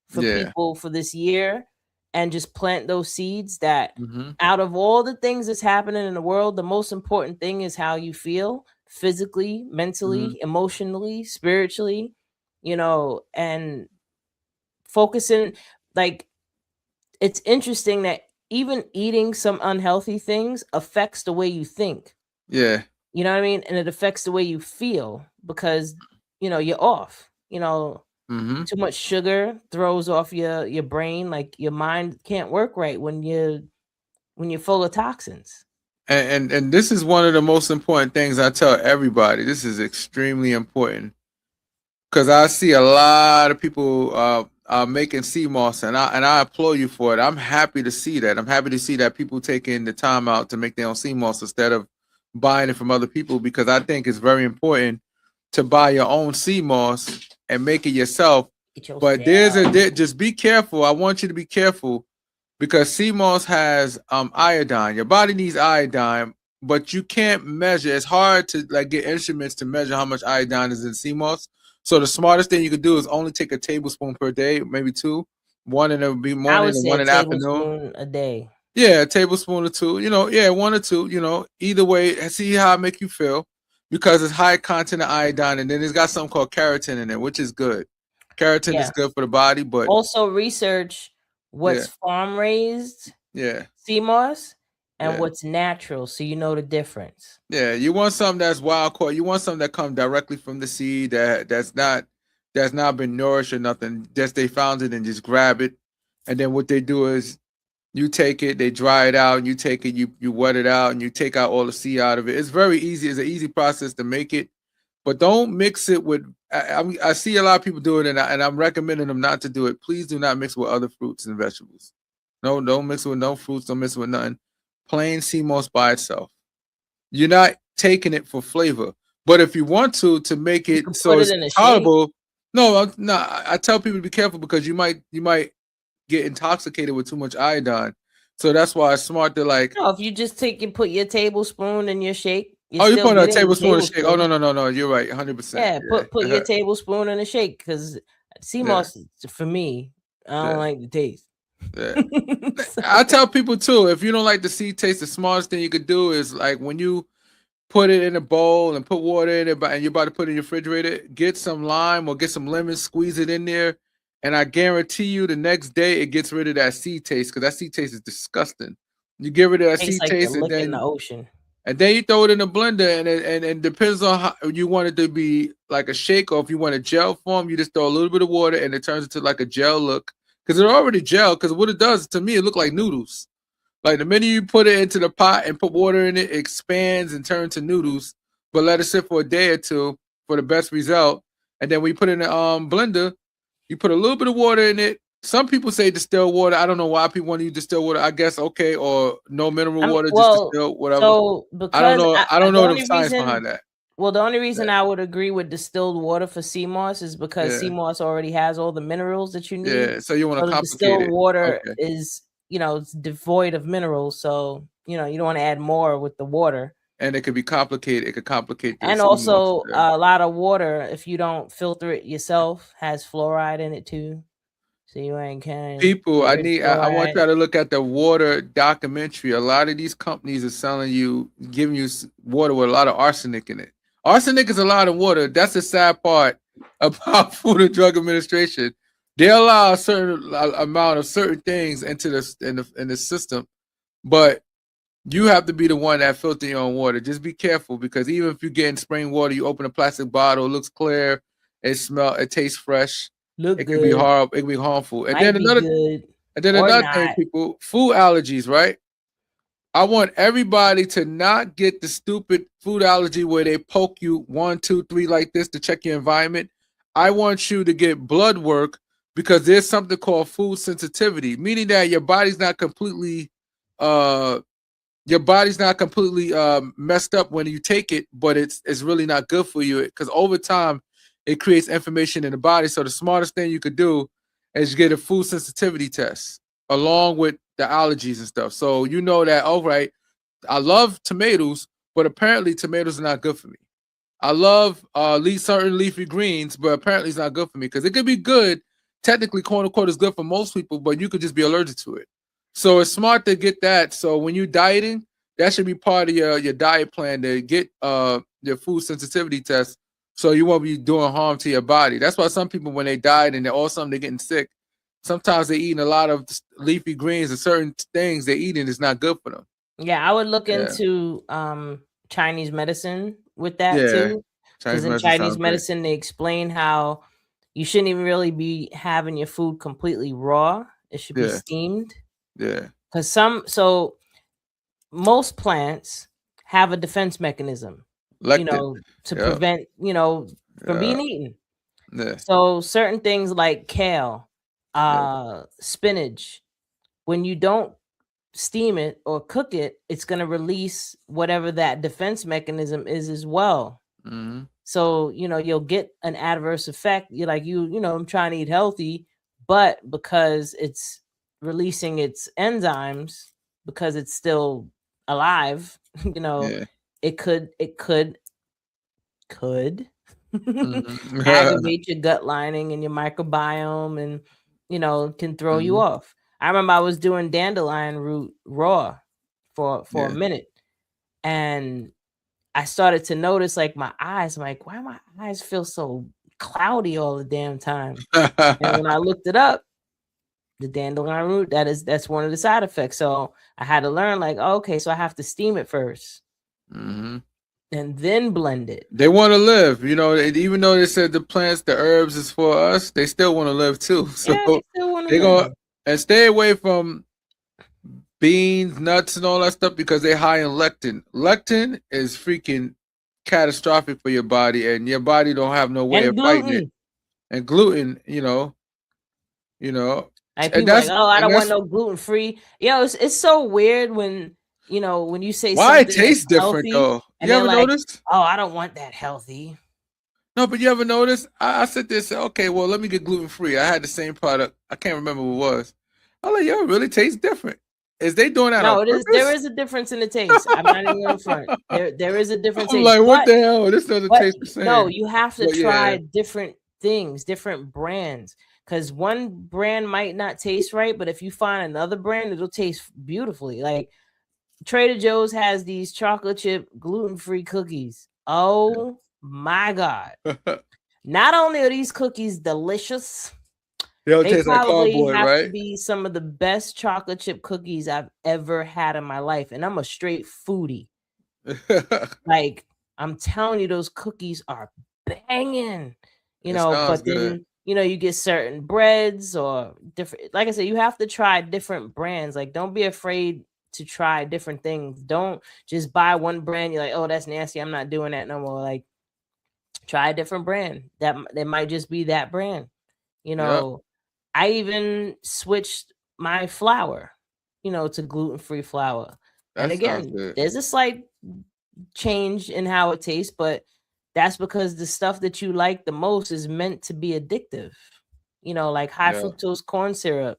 [SPEAKER 1] for people for this year and just plant those seeds that out of all the things that's happening in the world, the most important thing is how you feel physically, mentally, emotionally, spiritually, and focusing. Like, it's interesting that even eating some unhealthy things affects the way you think.
[SPEAKER 2] Yeah.
[SPEAKER 1] You know what I mean? And it affects the way you feel because, you're off, too much sugar throws off your brain. Like your mind can't work right when you're full of toxins.
[SPEAKER 2] And this is one of the most important things I tell everybody. This is extremely important because I see a lot of people making sea moss, and I applaud you for it. I'm happy to see that. I'm happy to see that people taking the time out to make their own sea moss instead of buying it from other people, because I think it's very important to buy your own sea moss and make it yourself. But just be careful. I want you to be careful, because sea moss has iodine. Your body needs iodine, but you can't measure. It's hard to like get instruments to measure how much iodine is in sea moss. So the smartest thing you could do is only take a tablespoon per day, maybe two, one in the morning and one in the afternoon.
[SPEAKER 1] A day.
[SPEAKER 2] Yeah, a tablespoon or two. Yeah, one or two. Either way, see how it make you feel, because it's high content of iodine, and then it's got something called keratin in it, which is good. Keratin is good for the body, but
[SPEAKER 1] also research what's farm raised, sea moss, and what's natural, so you know the difference.
[SPEAKER 2] Yeah, you want something that's wild caught. You want something that comes directly from the seed, that's not been nourished or nothing. Just they found it and just grab it, and then what they do is you take it, they dry it out, and you take it, you wet it out, and you take out all the seed out of it. It's very easy. It's an easy process to make it, but don't mix it with. I see a lot of people do it, and I'm recommending them not to do it. Please do not mix with other fruits and vegetables. No, don't mix with no fruits. Don't mix with nothing. Plain sea moss by itself. You're not taking it for flavor, but if you want to make it so it's tolerable, I tell people to be careful, because you might get intoxicated with too much iodine. So that's why it's smart to
[SPEAKER 1] if you just put your tablespoon in your shake.
[SPEAKER 2] You put a tablespoon in a shake. Oh no, you're right, 100%.
[SPEAKER 1] Yeah, put your tablespoon in a shake, because sea moss for me, I don't like the taste.
[SPEAKER 2] Yeah. I tell people too, if you don't like the seed taste, the smartest thing you could do is when you put it in a bowl and put water in it, and you're about to put it in your refrigerator, get some lime or get some lemon, squeeze it in there, and I guarantee you the next day it gets rid of that seed taste, because that seed taste is disgusting. You get rid of that seed taste, and then
[SPEAKER 1] in the ocean.
[SPEAKER 2] And then you throw it in the blender, and it depends on how you want it to be, like a shake, or if you want a gel form, you just throw a little bit of water and it turns into like a gel look. Because it's already gel, because what it does to me, it look like noodles. Like the minute you put it into the pot and put water in it, it expands and turns to noodles. But let it sit for a day or two for the best result. And then when you put it in the blender, you put a little bit of water in it. Some people say distilled water. I don't know why people want to use distilled water. I guess okay, or no mineral water, just distilled, whatever.
[SPEAKER 1] So
[SPEAKER 2] I don't know. I don't know the science behind that.
[SPEAKER 1] Well, the only reason I would agree with distilled water for sea moss is because sea moss already has all the minerals that you need.
[SPEAKER 2] Yeah, so you want to complicate
[SPEAKER 1] distilled water is, it's devoid of minerals, so you don't want to add more with the water.
[SPEAKER 2] And it could be complicated. It could complicate.
[SPEAKER 1] And also, a lot of water, if you don't filter it yourself, has fluoride in it too. So you ain't can.
[SPEAKER 2] People, I want y'all to look at the water documentary. A lot of these companies are giving you water with a lot of arsenic in it. Arsenic is a lot of water. That's the sad part about Food and Drug Administration. They allow a certain amount of certain things into the system, but you have to be the one that filter your own water. Just be careful, because even if you're getting spring water, you open a plastic bottle, it looks clear, it tastes fresh. It can be horrible. It can be harmful. And then another thing, people, food allergies, right? I want everybody to not get the stupid food allergy where they poke you 1, 2, 3 like this to check your environment. I want you to get blood work, because there's something called food sensitivity, meaning that your body's not completely messed up when you take it, but it's really not good for you, because over time it creates inflammation in the body. So the smartest thing you could do is get a food sensitivity test along with the allergies and stuff. So you know that, all right, I love tomatoes, but apparently tomatoes are not good for me. I love certain leafy greens, but apparently it's not good for me, because it could be good. Technically, quote unquote, is good for most people, but you could just be allergic to it. So it's smart to get that. So when you're dieting, that should be part of your diet plan, to get your food sensitivity test, so you won't be doing harm to your body. That's why some people, when they diet and they're getting sick, sometimes they're eating a lot of leafy greens and certain things they're eating is not good for them.
[SPEAKER 1] Yeah, I would look into Chinese medicine with that too. Because in Chinese medicine, they explain how you shouldn't even really be having your food completely raw. It should be steamed.
[SPEAKER 2] Yeah.
[SPEAKER 1] Because most plants have a defense mechanism, to prevent, from being eaten.
[SPEAKER 2] Yeah.
[SPEAKER 1] So certain things like kale, spinach. When you don't steam it or cook it, it's going to release whatever that defense mechanism is as well.
[SPEAKER 2] Mm-hmm.
[SPEAKER 1] So, you'll get an adverse effect. You're like, I'm trying to eat healthy, but because it's releasing its enzymes, because it's still alive,
[SPEAKER 2] Yeah.
[SPEAKER 1] it could
[SPEAKER 2] Mm-hmm.
[SPEAKER 1] aggravate your gut lining and your microbiome and, can throw you
[SPEAKER 2] Mhm.
[SPEAKER 1] off. I remember I was doing dandelion root raw for a
[SPEAKER 2] Yeah.
[SPEAKER 1] minute, and I started to notice like my eyes. I'm like, why my eyes feel so cloudy all the damn time? And when I looked it up, the dandelion root, that's one of the side effects. So I had to learn like, okay, so I have to steam it first
[SPEAKER 2] Mm-hmm.
[SPEAKER 1] and then blend it.
[SPEAKER 2] They want to live, even though they said the plants, the herbs is for us, they still want to live too. So
[SPEAKER 1] Yeah, they still want
[SPEAKER 2] they're
[SPEAKER 1] to
[SPEAKER 2] going
[SPEAKER 1] live.
[SPEAKER 2] to and stay away from beans, nuts, and all that stuff because they're high in lectin. Lectin is freaking catastrophic for your body, and your body don't have no way
[SPEAKER 1] And
[SPEAKER 2] of fighting it.
[SPEAKER 1] gluten.
[SPEAKER 2] And gluten,
[SPEAKER 1] Like
[SPEAKER 2] and
[SPEAKER 1] people like,
[SPEAKER 2] that's
[SPEAKER 1] oh, I
[SPEAKER 2] and
[SPEAKER 1] don't want
[SPEAKER 2] that's
[SPEAKER 1] no gluten free. It's so weird when when you say
[SPEAKER 2] why it
[SPEAKER 1] something that's
[SPEAKER 2] tastes different
[SPEAKER 1] healthy,
[SPEAKER 2] though.
[SPEAKER 1] and
[SPEAKER 2] You
[SPEAKER 1] they're
[SPEAKER 2] ever
[SPEAKER 1] like,
[SPEAKER 2] noticed?
[SPEAKER 1] oh, I don't want that healthy.
[SPEAKER 2] No, but you ever notice? I sit there and say, okay, well, let me get gluten free. I had the same product. I can't remember what it was. I'm like, yo, it really tastes different. Is they doing that on
[SPEAKER 1] No, it is. There
[SPEAKER 2] purpose?
[SPEAKER 1] is a difference in the taste. I'm not even in front. There is a different
[SPEAKER 2] I'm
[SPEAKER 1] taste.
[SPEAKER 2] like, what
[SPEAKER 1] But
[SPEAKER 2] the hell? This doesn't taste the same.
[SPEAKER 1] no, you have to
[SPEAKER 2] But
[SPEAKER 1] try
[SPEAKER 2] yeah,
[SPEAKER 1] different things, different brands, because one brand might not taste right, but if you find another brand, it'll taste beautifully. Like Trader Joe's has these chocolate chip gluten-free cookies. Oh my God. Not only are these cookies delicious,
[SPEAKER 2] they don't
[SPEAKER 1] they
[SPEAKER 2] taste like
[SPEAKER 1] probably
[SPEAKER 2] cardboard,
[SPEAKER 1] have to
[SPEAKER 2] right?
[SPEAKER 1] be some of the best chocolate chip cookies I've ever had in my life. And I'm a straight foodie. Like, I'm telling you, those cookies are banging,
[SPEAKER 2] It sounds
[SPEAKER 1] but
[SPEAKER 2] good.
[SPEAKER 1] then, you get certain breads or different, like I said, you have to try different brands. Like, don't be afraid to try different things. Don't just buy one brand. You're like, oh, that's nasty. I'm not doing that no more. Like, try a different brand. That might just be that brand.
[SPEAKER 2] Yep,
[SPEAKER 1] I even switched my flour, to gluten-free flour. And
[SPEAKER 2] that sounds
[SPEAKER 1] again,
[SPEAKER 2] good.
[SPEAKER 1] there's a slight change in how it tastes, but that's because the stuff that you like the most is meant to be addictive. Like high
[SPEAKER 2] Yeah,
[SPEAKER 1] fructose corn syrup.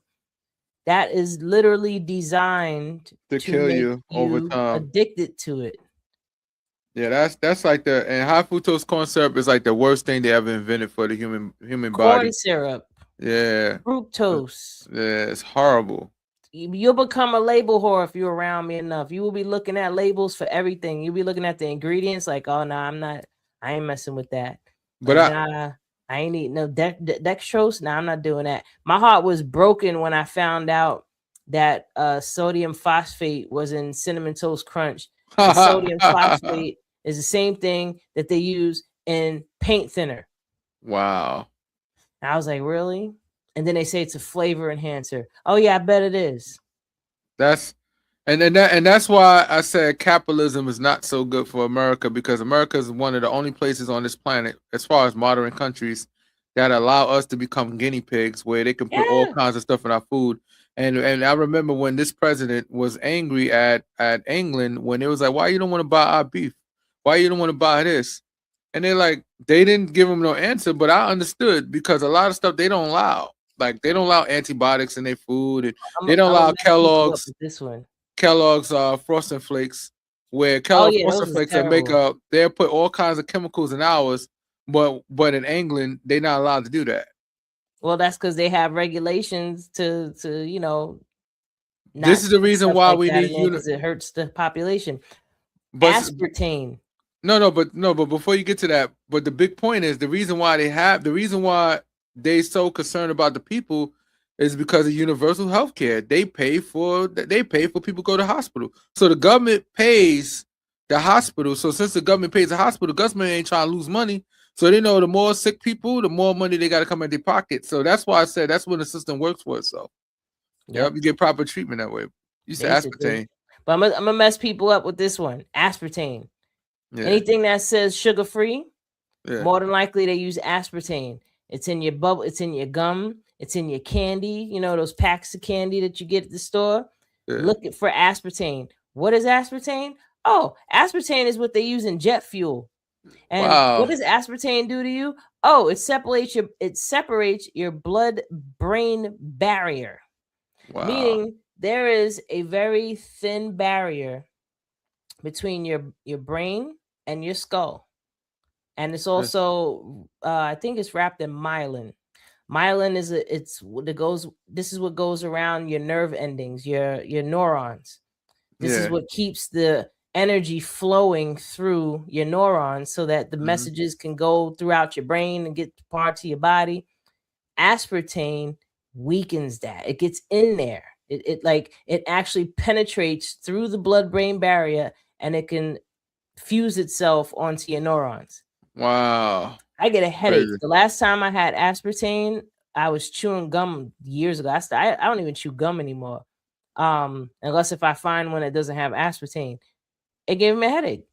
[SPEAKER 1] That is literally designed
[SPEAKER 2] to
[SPEAKER 1] to
[SPEAKER 2] kill
[SPEAKER 1] make
[SPEAKER 2] you over
[SPEAKER 1] you
[SPEAKER 2] time.
[SPEAKER 1] addicted to it.
[SPEAKER 2] Yeah, that's like and high fructose corn syrup is like the worst thing they ever invented for the human
[SPEAKER 1] Corn
[SPEAKER 2] body.
[SPEAKER 1] syrup,
[SPEAKER 2] Yeah,
[SPEAKER 1] fructose.
[SPEAKER 2] yeah, it's horrible.
[SPEAKER 1] You'll become a label whore if you're around me enough. You will be looking at labels for everything. You'll be looking at the ingredients like, oh, no, I ain't messing with that.
[SPEAKER 2] But
[SPEAKER 1] Like, nah, I ain't eating no dextrose. Nah, I'm not doing that. My heart was broken when I found out that sodium phosphate was in Cinnamon Toast Crunch. And sodium phosphate is the same thing that they use in paint thinner.
[SPEAKER 2] Wow.
[SPEAKER 1] And I was like, really? And then they say it's a flavor enhancer. Oh yeah, I bet it is.
[SPEAKER 2] That's that's why I said capitalism is not so good for America, because America is one of the only places on this planet, as far as modern countries, that allow us to become guinea pigs, where they can put all
[SPEAKER 1] Yeah.
[SPEAKER 2] kinds of stuff in our food. And I remember when this president was angry at England when it was like, why you don't want to buy our beef? Why you don't want to buy this? And they're like, they didn't give him no answer, but I understood, because a lot of stuff they don't allow. Like, they don't allow antibiotics in their food, and
[SPEAKER 1] I'm
[SPEAKER 2] they don't
[SPEAKER 1] gonna
[SPEAKER 2] allow
[SPEAKER 1] mess people up with this one.
[SPEAKER 2] Kellogg's Frosting Flakes, where
[SPEAKER 1] Oh
[SPEAKER 2] Kellogg's
[SPEAKER 1] yeah,
[SPEAKER 2] Frosting
[SPEAKER 1] those is
[SPEAKER 2] Flakes
[SPEAKER 1] terrible.
[SPEAKER 2] they'll put all kinds of chemicals in ours, but in England they're not allowed to do that.
[SPEAKER 1] Well, that's because they have regulations to
[SPEAKER 2] This
[SPEAKER 1] not
[SPEAKER 2] is the
[SPEAKER 1] put
[SPEAKER 2] reason
[SPEAKER 1] stuff
[SPEAKER 2] why
[SPEAKER 1] like
[SPEAKER 2] we
[SPEAKER 1] that
[SPEAKER 2] need
[SPEAKER 1] in there because it hurts the population.
[SPEAKER 2] but
[SPEAKER 1] Aspartame.
[SPEAKER 2] but before you get to that, but the big point is the reason why they so concerned about the people is because of universal health care. They pay for people to go to hospital. So the government pays the hospital. So since the government pays the hospital, the government ain't trying to lose money. So they know the more sick people, the more money they got to come in their pocket. So that's why I said that's when the system works for itself. Yep, you get proper treatment that way. You said
[SPEAKER 1] Basically.
[SPEAKER 2] aspartame.
[SPEAKER 1] But I'm gonna mess people up with this one. Aspartame.
[SPEAKER 2] Yeah.
[SPEAKER 1] Anything that says sugar free,
[SPEAKER 2] Yeah.
[SPEAKER 1] more than likely they use aspartame. It's in your bubble, it's in your gum, It's in your candy, those packs of candy that you get at the store.
[SPEAKER 2] Yeah.
[SPEAKER 1] Look for aspartame. What is aspartame? Oh, aspartame is what they use in jet fuel. And what does aspartame do to you? Oh, it separates your blood-brain barrier.
[SPEAKER 2] Wow.
[SPEAKER 1] Meaning there is a very thin barrier between your brain and your skull. And it's also I think it's wrapped in myelin. Myelin this is what goes around your nerve endings, your neurons. This is what keeps the energy flowing through your neurons so that the messages can go throughout your brain and get parts of your body. Aspartame weakens that. It gets in there. It actually penetrates through the blood-brain barrier, and it can fuse itself onto your neurons.
[SPEAKER 2] Wow.
[SPEAKER 1] I get a headache. The last time I had aspartame, I was chewing gum years ago. I don't even chew gum anymore. Unless if I find one that doesn't have aspartame. It gave me a headache.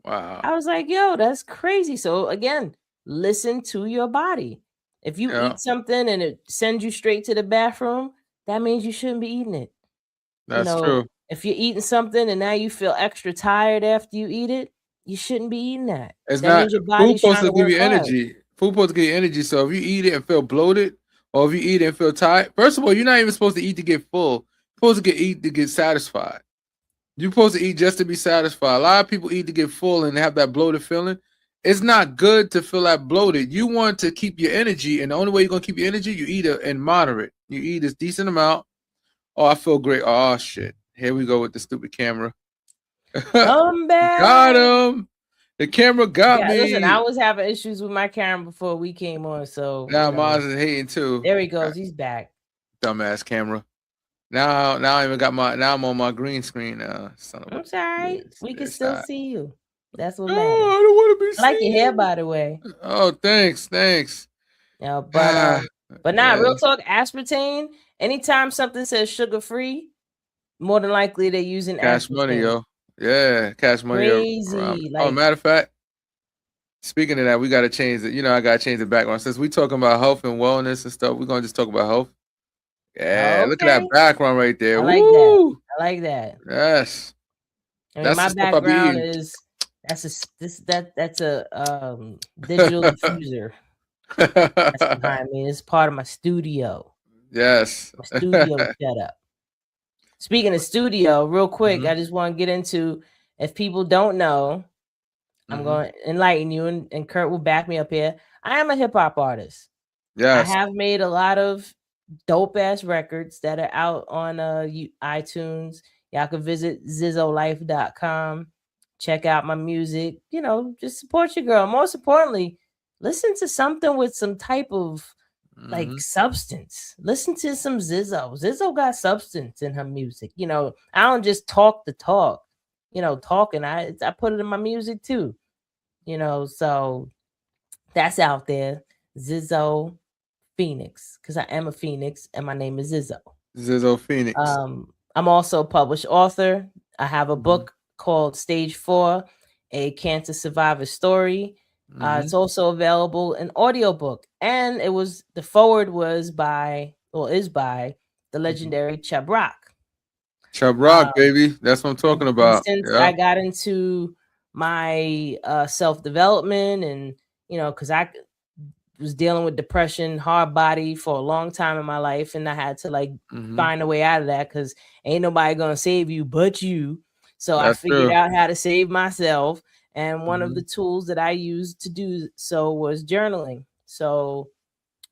[SPEAKER 2] Wow.
[SPEAKER 1] I was like, yo, that's crazy. So again, listen to your body. If you eat something and it sends you straight to the bathroom, that means you shouldn't be eating it.
[SPEAKER 2] That's true.
[SPEAKER 1] If you're eating something and now you feel extra tired after you eat it, you shouldn't be eating that.
[SPEAKER 2] Means your body's food supposed to give you energy. Food supposed to give you energy. So if you eat it and feel bloated, or if you eat it and feel tired, first of all, you're not even supposed to eat to get full. You're supposed to eat to get satisfied. You're supposed to eat just to be satisfied. A lot of people eat to get full and have that bloated feeling. It's not good to feel that bloated. You want to keep your energy, and the only way you're gonna keep your energy, you eat it in moderate. You eat a decent amount. Oh, I feel great. Oh shit. Here we go with the stupid camera.
[SPEAKER 1] Come back.
[SPEAKER 2] Got him. The camera got me.
[SPEAKER 1] Listen, I was having issues with my camera before we came on, so
[SPEAKER 2] now mine's is hating too.
[SPEAKER 1] There he goes. He's back.
[SPEAKER 2] Dumbass camera. Now I even got now I'm on my green screen now.
[SPEAKER 1] I'm sorry. We can still see you. That's what
[SPEAKER 2] matters.
[SPEAKER 1] I
[SPEAKER 2] don't want to be
[SPEAKER 1] seen. I like your hair, by the way.
[SPEAKER 2] Oh, thanks.
[SPEAKER 1] Yeah, but real talk, aspartame. Anytime something says sugar free, more than likely they're using
[SPEAKER 2] cash
[SPEAKER 1] aspartame.
[SPEAKER 2] money, yo. Yeah, cash money.
[SPEAKER 1] Crazy.
[SPEAKER 2] Matter of fact, speaking of that, we got to change it. I got to change the background. Since we talking about health and wellness and stuff, we're going to just talk about health. Yeah, look at that background right there.
[SPEAKER 1] I like that.
[SPEAKER 2] Yes.
[SPEAKER 1] I mean, my background is that's a digital diffuser. That's behind me. It's part of my studio.
[SPEAKER 2] Yes.
[SPEAKER 1] My studio setup. Speaking of studio, real quick, I just want to get into, if people don't know, I'm going to enlighten you, and Kurt will back me up here. I am a hip hop artist.
[SPEAKER 2] Yes.
[SPEAKER 1] I have made a lot of dope ass records that are out on iTunes. Y'all can visit zizzolife.com. Check out my music. Just support your girl. Most importantly, listen to something with some type of substance. Listen to some Zizzo. Zizzo got substance in her music. I don't just talk the talk. Talking. I put it in my music too. So that's out there. Zizzo Phoenix, because I am a Phoenix and my name is Zizzo.
[SPEAKER 2] Zizzo Phoenix.
[SPEAKER 1] I'm also a published author. I have a book called Stage 4, a cancer survivor story. It's also available in audiobook, and the forward is by the legendary Chubb Rock.
[SPEAKER 2] Chubb Rock, baby. That's what I'm talking about.
[SPEAKER 1] Since I got into my self-development, and because I was dealing with depression, hard body for a long time in my life, and I had to find a way out of that, because ain't nobody gonna save you but you. So I figured out how to save myself. And one of the tools that I used to do so was journaling. So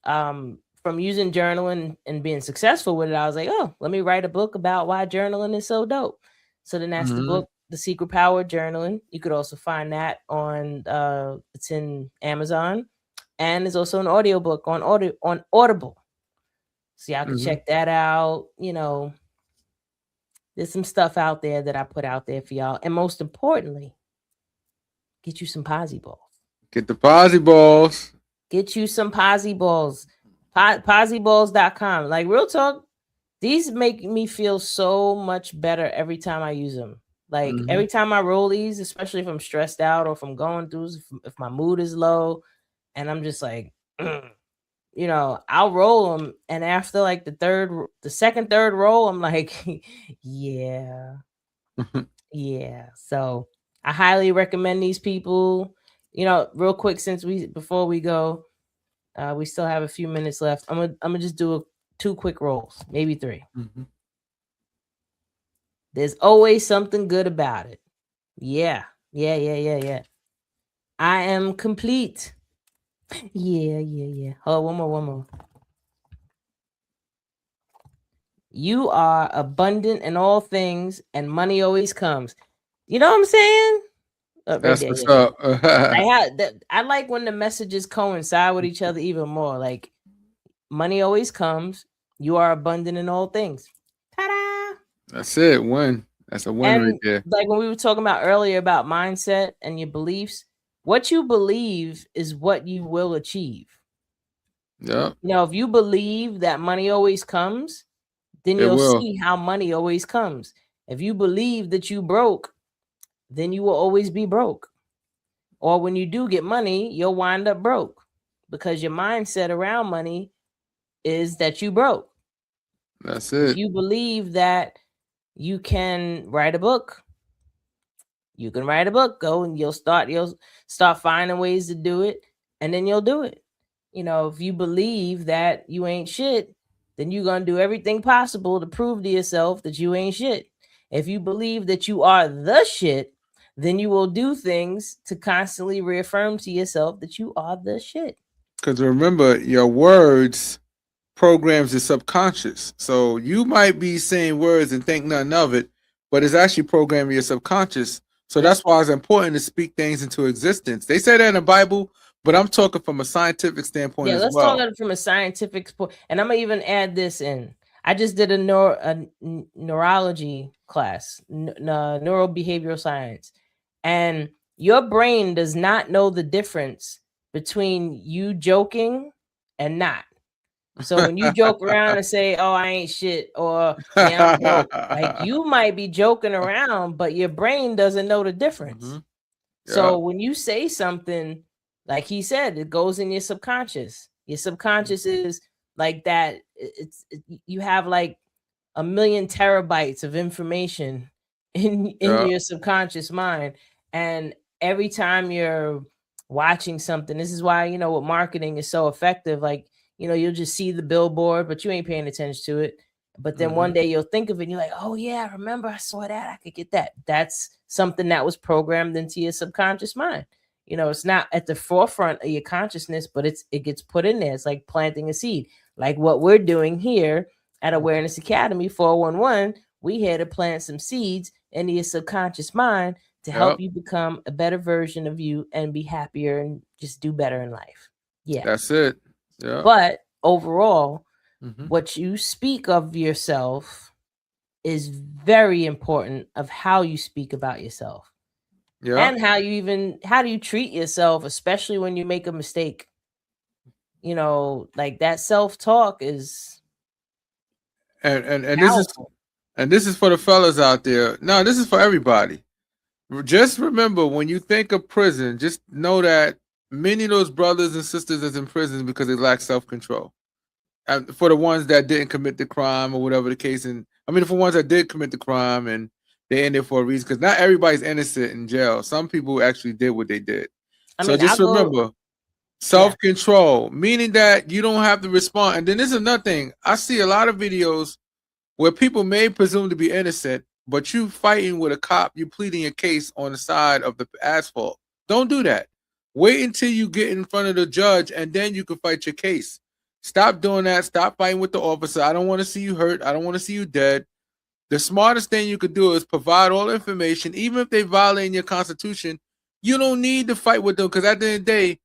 [SPEAKER 1] from using journaling and being successful with it, I was like, oh, let me write a book about why journaling is so dope. So then that's the book, The Secret Power of Journaling. You could also find that on it's in Amazon, and there's also an audiobook on Audible. So y'all can check that out. There's some stuff out there that I put out there for y'all. And most importantly, get you some Posy Balls.
[SPEAKER 2] Get the Posy Balls.
[SPEAKER 1] Get you some Posy Balls. Posyballs.com. Like, real talk, these make me feel so much better every time I use them. Like, every time I roll these, especially if I'm stressed out or if I'm going through, if my mood is low, and I'm just like, you know, I'll roll them, and after like the second, third roll, I'm like, yeah, yeah. So I highly recommend these people. You know, real quick, before we go, we still have a few minutes left. I'm gonna just do two quick rolls, maybe three.
[SPEAKER 2] Mhm.
[SPEAKER 1] There's always something good about it. Yeah. I am complete. Yeah. Oh, one more. You are abundant in all things, and money always comes. You know what I'm saying? Right
[SPEAKER 2] That's
[SPEAKER 1] there,
[SPEAKER 2] what's
[SPEAKER 1] yeah.
[SPEAKER 2] up.
[SPEAKER 1] I like when the messages coincide with each other even more. Like, money always comes. You are abundant in all things. Ta-da!
[SPEAKER 2] That's it. Win. That's a win right
[SPEAKER 1] And
[SPEAKER 2] there.
[SPEAKER 1] like when we were talking about earlier about mindset and your beliefs, what you believe is what you will achieve.
[SPEAKER 2] Yep.
[SPEAKER 1] You know, if you believe that money always comes, then
[SPEAKER 2] It
[SPEAKER 1] you'll
[SPEAKER 2] will.
[SPEAKER 1] see how money always comes. If you believe that you broke, then you will always be broke. Or when you do get money, you'll wind up broke because your mindset around money is that you broke.
[SPEAKER 2] That's
[SPEAKER 1] If
[SPEAKER 2] it.
[SPEAKER 1] you believe that you can write a book, you can write a book. Go and you'll start finding ways to do it, and then you'll do it. You know, if you believe that you ain't shit, then you're gonna do everything possible to prove to yourself that you ain't shit. If you believe that you are the shit, then you will do things to constantly reaffirm to yourself that you are the shit.
[SPEAKER 2] Because remember, your words programs the subconscious. So you might be saying words and think nothing of it, but it's actually programming your subconscious. So
[SPEAKER 1] Yep.
[SPEAKER 2] that's why it's important to speak things into existence. They say that in the Bible, but I'm talking from a scientific standpoint
[SPEAKER 1] Yeah,
[SPEAKER 2] as
[SPEAKER 1] let's talk
[SPEAKER 2] well.
[SPEAKER 1] about it from a scientific sport. And I'm gonna even add this in. I just did a neurology class, neurobehavioral science, and your brain does not know the difference between you joking and not. So when you joke around and say, "Oh, I ain't shit," or "Yeah, I'm broke," like you might be joking around, but your brain doesn't know the difference.
[SPEAKER 2] Mhm.
[SPEAKER 1] So
[SPEAKER 2] Yeah.
[SPEAKER 1] when you say something, like he said, it goes in your subconscious. Your subconscious is like that. You have like a million terabytes of information in
[SPEAKER 2] Yeah.
[SPEAKER 1] your subconscious mind, and every time you're watching something, this is why, you know, what marketing is so effective. Like, you know, you'll just see the billboard, but you ain't paying attention to it. But then one
[SPEAKER 2] Mhm.
[SPEAKER 1] day you'll think of it and you're like, oh yeah, I remember I saw that. I could get that. That's something that was programmed into your subconscious mind. You know, it's not at the forefront of your consciousness, but it gets put in there. It's like planting a seed. Like what we're doing here at Awareness Academy 411, we here to plant some seeds into your subconscious mind to help
[SPEAKER 2] Yep.
[SPEAKER 1] you become a better version of you and be happier and just do better in life. Yeah.
[SPEAKER 2] That's it. Yeah.
[SPEAKER 1] But overall,
[SPEAKER 2] Mhm.
[SPEAKER 1] what you speak of yourself is very important of how you speak about yourself
[SPEAKER 2] Yeah.
[SPEAKER 1] and how do you treat yourself, especially when you make a mistake. You know, like that self-talk is
[SPEAKER 2] And
[SPEAKER 1] powerful.
[SPEAKER 2] this is for the fellas out there. No, this is for everybody. Just remember, when you think of prison, just know that many of those brothers and sisters is in prison because they lack self-control. And for the ones that didn't commit the crime or whatever the case, and I mean for ones that did commit the crime and they in there for a reason, because not everybody's innocent in jail. Some people actually did what they did.
[SPEAKER 1] I
[SPEAKER 2] So
[SPEAKER 1] mean, I'll
[SPEAKER 2] just
[SPEAKER 1] go,
[SPEAKER 2] remember,
[SPEAKER 1] yeah.
[SPEAKER 2] self-control, meaning that you don't have to respond. And then this is another thing. I see a lot of videos where people may presume to be innocent, but you fighting with a cop, you pleading your case on the side of the asphalt. Don't do that. Wait until you get in front of the judge and then you can fight your case. Stop doing that. Stop fighting with the officer. I don't want to see you hurt. I don't want to see you dead. The smartest thing you could do is provide all the information, even if they violate your constitution. You don't need to fight with them because at the end of the day,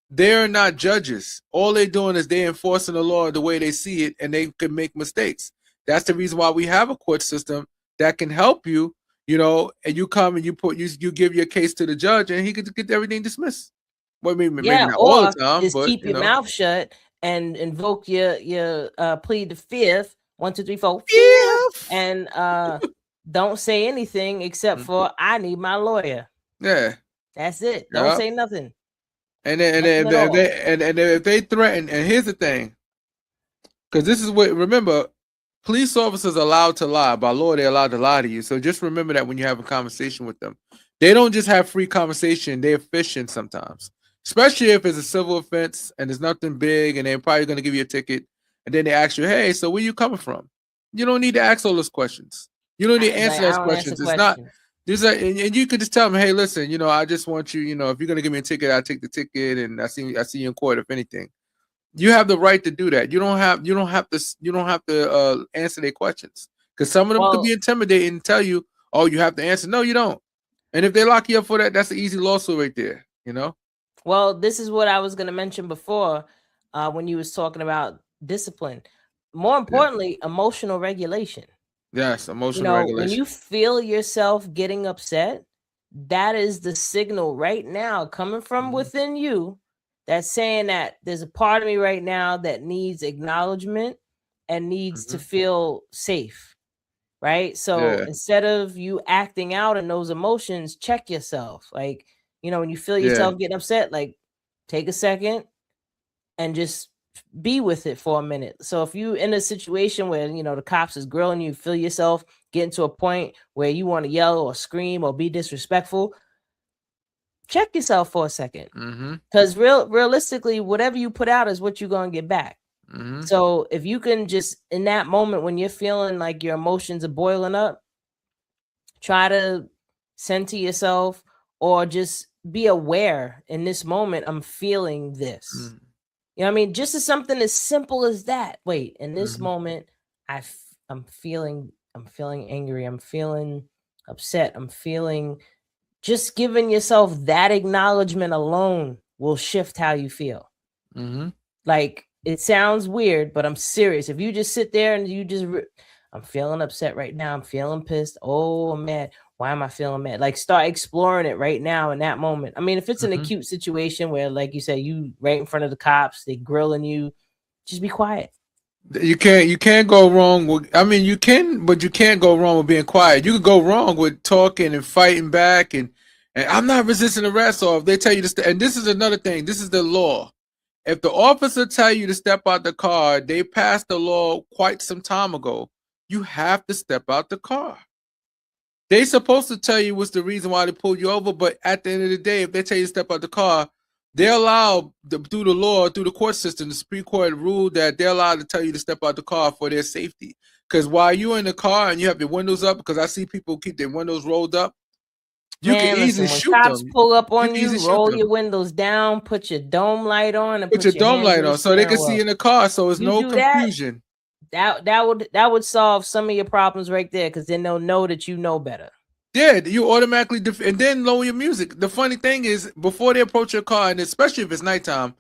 [SPEAKER 2] they're not judges. All they're doing is they're enforcing the law the way they see it, and they can make mistakes. That's the reason why we have a court system that can help you, you know, and you come and you give your case to the judge and he could get everything dismissed. Well, maybe
[SPEAKER 1] Yeah,
[SPEAKER 2] not all the
[SPEAKER 1] or
[SPEAKER 2] time,
[SPEAKER 1] just
[SPEAKER 2] but
[SPEAKER 1] keep
[SPEAKER 2] you
[SPEAKER 1] your
[SPEAKER 2] know.
[SPEAKER 1] mouth shut and invoke your plead the fifth, 1, 2, 3, 4, fifth,
[SPEAKER 2] Yeah.
[SPEAKER 1] and don't say anything except for I need my lawyer.
[SPEAKER 2] Yeah.
[SPEAKER 1] That's it. Don't
[SPEAKER 2] Yeah.
[SPEAKER 1] say nothing.
[SPEAKER 2] And then,
[SPEAKER 1] Nothing at all.
[SPEAKER 2] if they threaten, and here's the thing, because this is what, remember, police officers are allowed to lie. By law, they're allowed to lie to you. So just remember that when you have a conversation with them. They don't just have free conversation, they're fishing sometimes. Especially if it's a civil offense and there's nothing big and they're probably going to give you a ticket. And then they ask you, hey, so where you coming from? You don't need to ask all those questions. You don't need to answer those questions. It's not, these are, and you could just tell them, hey, listen, I just want you, if you're going to give me a ticket, I'll take the ticket, and I see you in court, if anything. You have the right to do that. You don't have to answer their questions, because some of them could be intimidating and tell you, oh, you have to answer. No, you don't. And if they lock you up for that, that's an easy lawsuit right there.
[SPEAKER 1] Well, this is what I was going to mention before, when you was talking about discipline. More importantly, emotional regulation.
[SPEAKER 2] Yes, emotional regulation.
[SPEAKER 1] When you feel yourself getting upset, that is the signal right now coming from within you that's saying that there's a part of me right now that needs acknowledgement and needs to feel safe, right? So instead of you acting out in those emotions, check yourself. Like, when you feel yourself getting upset, like, take a second and just be with it for a minute. So if you in a situation where the cops is grilling you, feel yourself getting to a point where you want to yell or scream or be disrespectful, check yourself for a second, because realistically, whatever you put out is what you're gonna get back. So if you can just, in that moment when you're feeling like your emotions are boiling up, try to send to yourself, or just be aware, in this moment I'm feeling this. You know what I mean? Just as something as simple as that. Wait, in this moment, I'm feeling angry. I'm feeling upset. I'm feeling. Just giving yourself that acknowledgement alone will shift how you feel. Like, it sounds weird, but I'm serious. If you just sit there and you just, I'm feeling upset right now. I'm feeling pissed. Oh, I'm mad. Why am I feeling mad? Like, start exploring it right now in that moment. I mean, if it's an acute situation where, like you say, you right in front of the cops, they grilling you, just be quiet.
[SPEAKER 2] You can't go wrong with, you can, but you can't go wrong with being quiet. You could go wrong with talking and fighting back, and I'm not resisting arrest, or if they tell you to and this is another thing, this is the law. If the officer tell you to step out the car, they passed the law quite some time ago. You have to step out the car. They supposed to tell you what's the reason why they pulled you over, but at the end of the day, if they tell you to step out the car, they're allowed, through the law, through the court system, the Supreme Court ruled that they're allowed to tell you to step out the car for their safety. Because while you're in the car and you have your windows up, because I see people keep their windows rolled up, you can easily shoot them.
[SPEAKER 1] Cops pull up on you, roll your windows down, put your dome light on, and
[SPEAKER 2] put your dome light on so they can see in the car, so it's no confusion.
[SPEAKER 1] That would solve some of your problems right there, because then they'll know that you know better.
[SPEAKER 2] Yeah, you automatically and then lower your music. The funny thing is, before they approach your car, and especially if it's nighttime,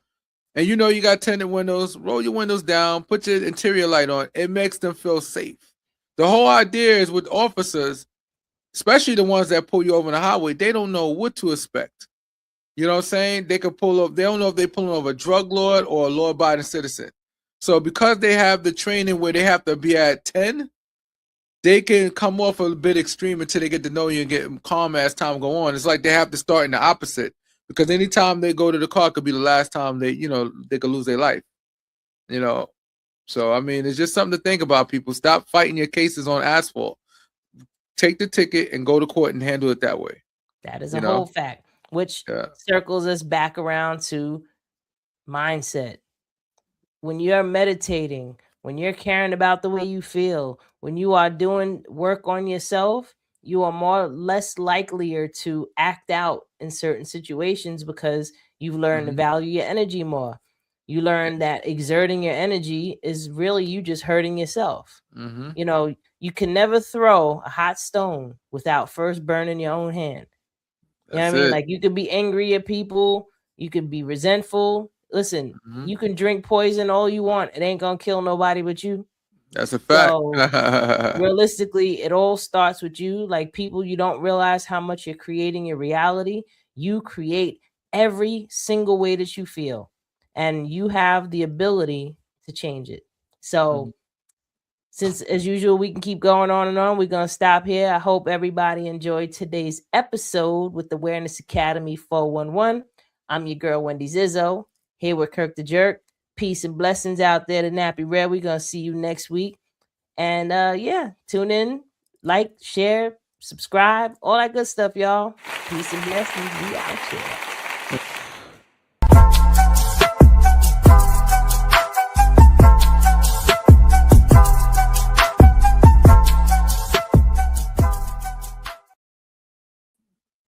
[SPEAKER 2] and you got tinted windows, roll your windows down, put your interior light on. It makes them feel safe. The whole idea is with officers, especially the ones that pull you over on the highway, they don't know what to expect. You know what I'm saying? They could pull up. They don't know if they're pulling over a drug lord or a law-abiding citizen. So because they have the training where they have to be at 10, they can come off a bit extreme until they get to know you and get calm as time go on. It's like they have to start in the opposite, because anytime they go to the car could be the last time they could lose their life. So it's just something to think about, people. Stop fighting your cases on asphalt. Take the ticket and go to court and handle it that way.
[SPEAKER 1] That is a whole fact, which circles us back around to mindset. When you're meditating, when you're caring about the way you feel, when you are doing work on yourself, you are less likelier to act out in certain situations, because you've learned to value your energy more. You learn that exerting your energy is really you just hurting yourself. You can never throw a hot stone without first burning your own hand. You know what I mean? Like, you could be angry at people, you could be resentful. Listen, you can drink poison all you want. It ain't gonna kill nobody but you.
[SPEAKER 2] That's a fact.
[SPEAKER 1] So, realistically, it all starts with you. Like, people, you don't realize how much you're creating your reality. You create every single way that you feel, and you have the ability to change it. So, since, as usual, we can keep going on and on, we're going to stop here. I hope everybody enjoyed today's episode with the Awareness Academy 411. I'm your girl, Wendy Zizzo, here with Kirk the Jerk. Peace and blessings out there to Nappy Red. We're going to see you next week. And yeah, tune in, like, share, subscribe, all that good stuff, y'all. Peace and blessings. We out here.